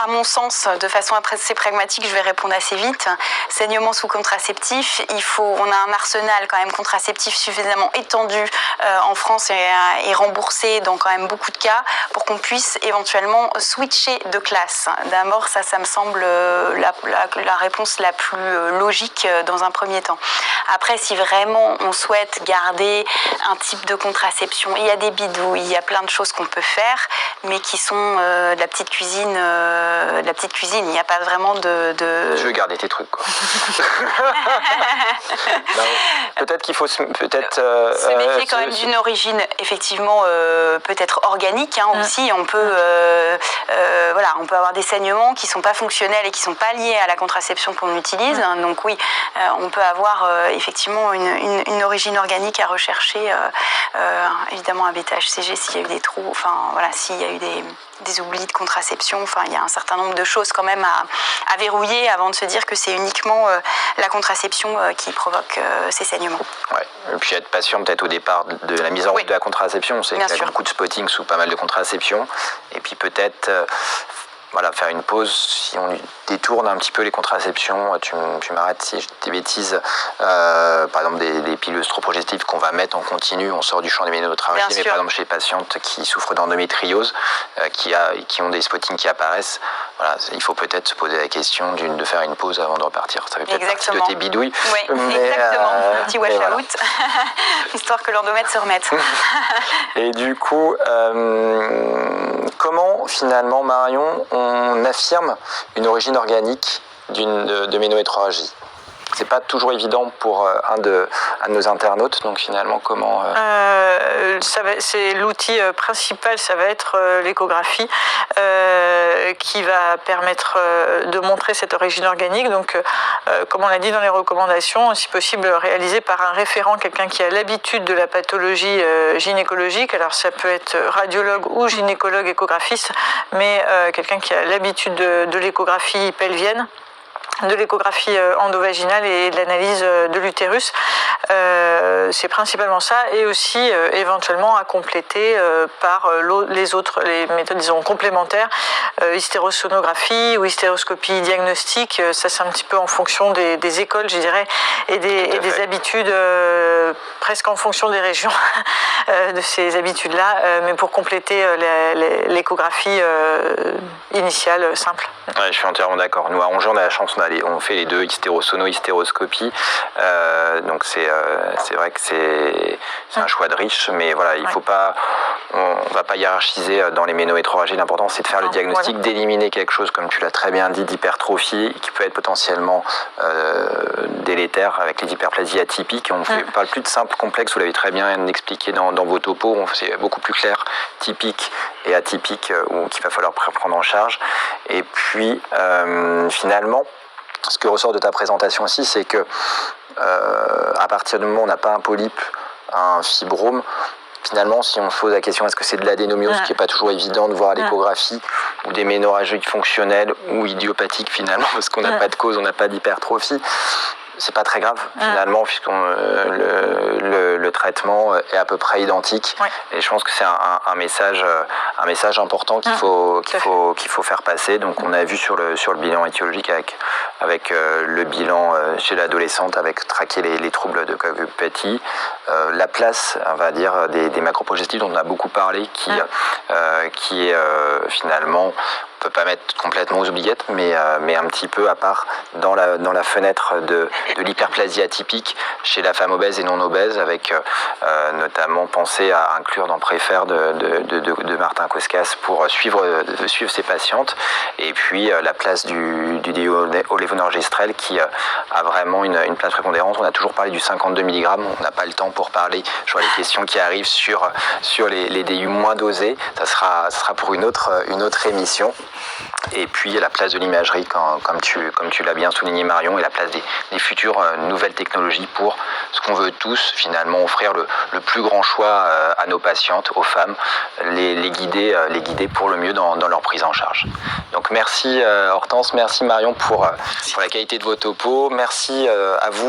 À mon sens, de façon assez pragmatique, je vais répondre assez vite. Saignement sous contraceptif, on a un arsenal quand même contraceptif suffisamment étendu en France et remboursé dans quand même beaucoup de cas pour qu'on puisse éventuellement switcher de classe. D'abord, ça me semble la réponse la plus logique dans un premier temps. Après, si vraiment on souhaite garder un type de contraception, il y a des bidouilles, il y a plein de choses qu'on peut faire, mais qui sont de la petite cuisine. Il n'y a pas vraiment de... Je veux garder tes trucs, quoi. Peut-être qu'il faut se méfier quand même d'une origine effectivement peut-être organique aussi. On peut on peut avoir des saignements qui sont pas fonctionnels et qui sont pas liés à la contraception qu'on utilise. Donc oui, on peut avoir effectivement une origine organique à rechercher. Évidemment un bêta-HCG s'il y a eu des trous. S'il y a eu des oublis de contraception. Il y a un certain nombre de choses quand même à verrouiller avant de se dire que c'est uniquement la contraception qui provoque ces saignements. Ouais. Et puis être patient peut-être au départ de la mise en route de la contraception. On sait qu'il y a beaucoup de spotting sous pas mal de contraception. Et puis peut-être faire une pause si on détourne un petit peu les contraceptions. Tu m'arrêtes si je dis des bêtises. Par exemple des pilules œstrogestives qu'on va mettre en continu, on sort du champ des ménotragies, mais par exemple chez les patientes qui souffrent d'endométriose, qui ont des spottings qui apparaissent, il faut peut-être se poser la question de faire une pause avant de repartir. Ça fait peut-être partie de tes bidouilles. Oui, exactement. Un petit wash out, histoire que l'endomètre se remette. Et du coup, comment finalement, Marion, on affirme une origine organique de ménométrorragie? C'est pas toujours évident pour un de nos internautes, donc finalement comment c'est l'outil principal, ça va être l'échographie qui va permettre de montrer cette origine organique. Donc comme on l'a dit dans les recommandations, si possible réalisé par un référent, quelqu'un qui a l'habitude de la pathologie gynécologique. Alors ça peut être radiologue ou gynécologue échographiste, mais quelqu'un qui a l'habitude de l'échographie pelvienne, de l'échographie endovaginale et de l'analyse de l'utérus. C'est principalement ça, et aussi éventuellement à compléter par les méthodes, disons, complémentaires, hystérosonographie ou hystéroscopie diagnostique. Ça, c'est un petit peu en fonction des écoles, je dirais, et des habitudes, presque en fonction des régions de ces habitudes-là, mais pour compléter l'échographie initiale simple. Ouais, je suis entièrement d'accord. Nous, à Angers, on a la chance, on fait les deux, hystérosono, hystéroscopie. Donc c'est vrai que c'est un choix de riche, mais voilà, il faut pas, on va pas hiérarchiser dans les ménométrorragies. L'important, c'est de faire le diagnostic, d'éliminer quelque chose, comme tu l'as très bien dit, d'hypertrophie, qui peut être potentiellement délétère avec les hyperplasies atypiques. On ne parle plus de simple complexe, vous l'avez très bien expliqué dans vos topos, c'est beaucoup plus clair, typique et atypique, qu'il va falloir prendre en charge. Et puis, finalement, ce que ressort de ta présentation aussi, c'est que à partir du moment où on n'a pas un polype, un fibrome, finalement, si on se pose la question, est-ce que c'est de l'adénomiose, qui n'est pas toujours évident de voir à l'échographie, ou des ménorragies fonctionnelles ou idiopathiques finalement, parce qu'on n'a pas de cause, on n'a pas d'hypertrophie, c'est pas très grave finalement, puisque le traitement est à peu près identique. Et je pense que c'est un message important qu'il faut faire passer. Donc on a vu sur le bilan étiologique avec le bilan chez l'adolescente, avec traquer les troubles de coagulopathie, la place, on va dire, des macroprogestifs dont on a beaucoup parlé, qui est finalement, on peut pas mettre complètement aux oubliettes, mais un petit peu à part dans la fenêtre de l'hyperplasie atypique chez la femme obèse et non obèse, avec notamment penser à inclure dans Préfère de Martin Koskas pour suivre ses patientes, et puis la place du olévonorgestrel qui a vraiment une place prépondérante. On a toujours parlé du 52 mg, on n'a pas le temps pour parler. Je vois les questions qui arrivent sur les DU moins dosés, ça sera pour une autre émission. Et puis la place de l'imagerie, comme tu l'as bien souligné, Marion, et la place des futures nouvelles technologies pour ce qu'on veut tous finalement offrir le plus grand choix à nos patientes, aux femmes, les guider pour le mieux dans leur prise en charge. Donc merci Hortense, merci Marion pour la qualité de vos topos, merci à vous.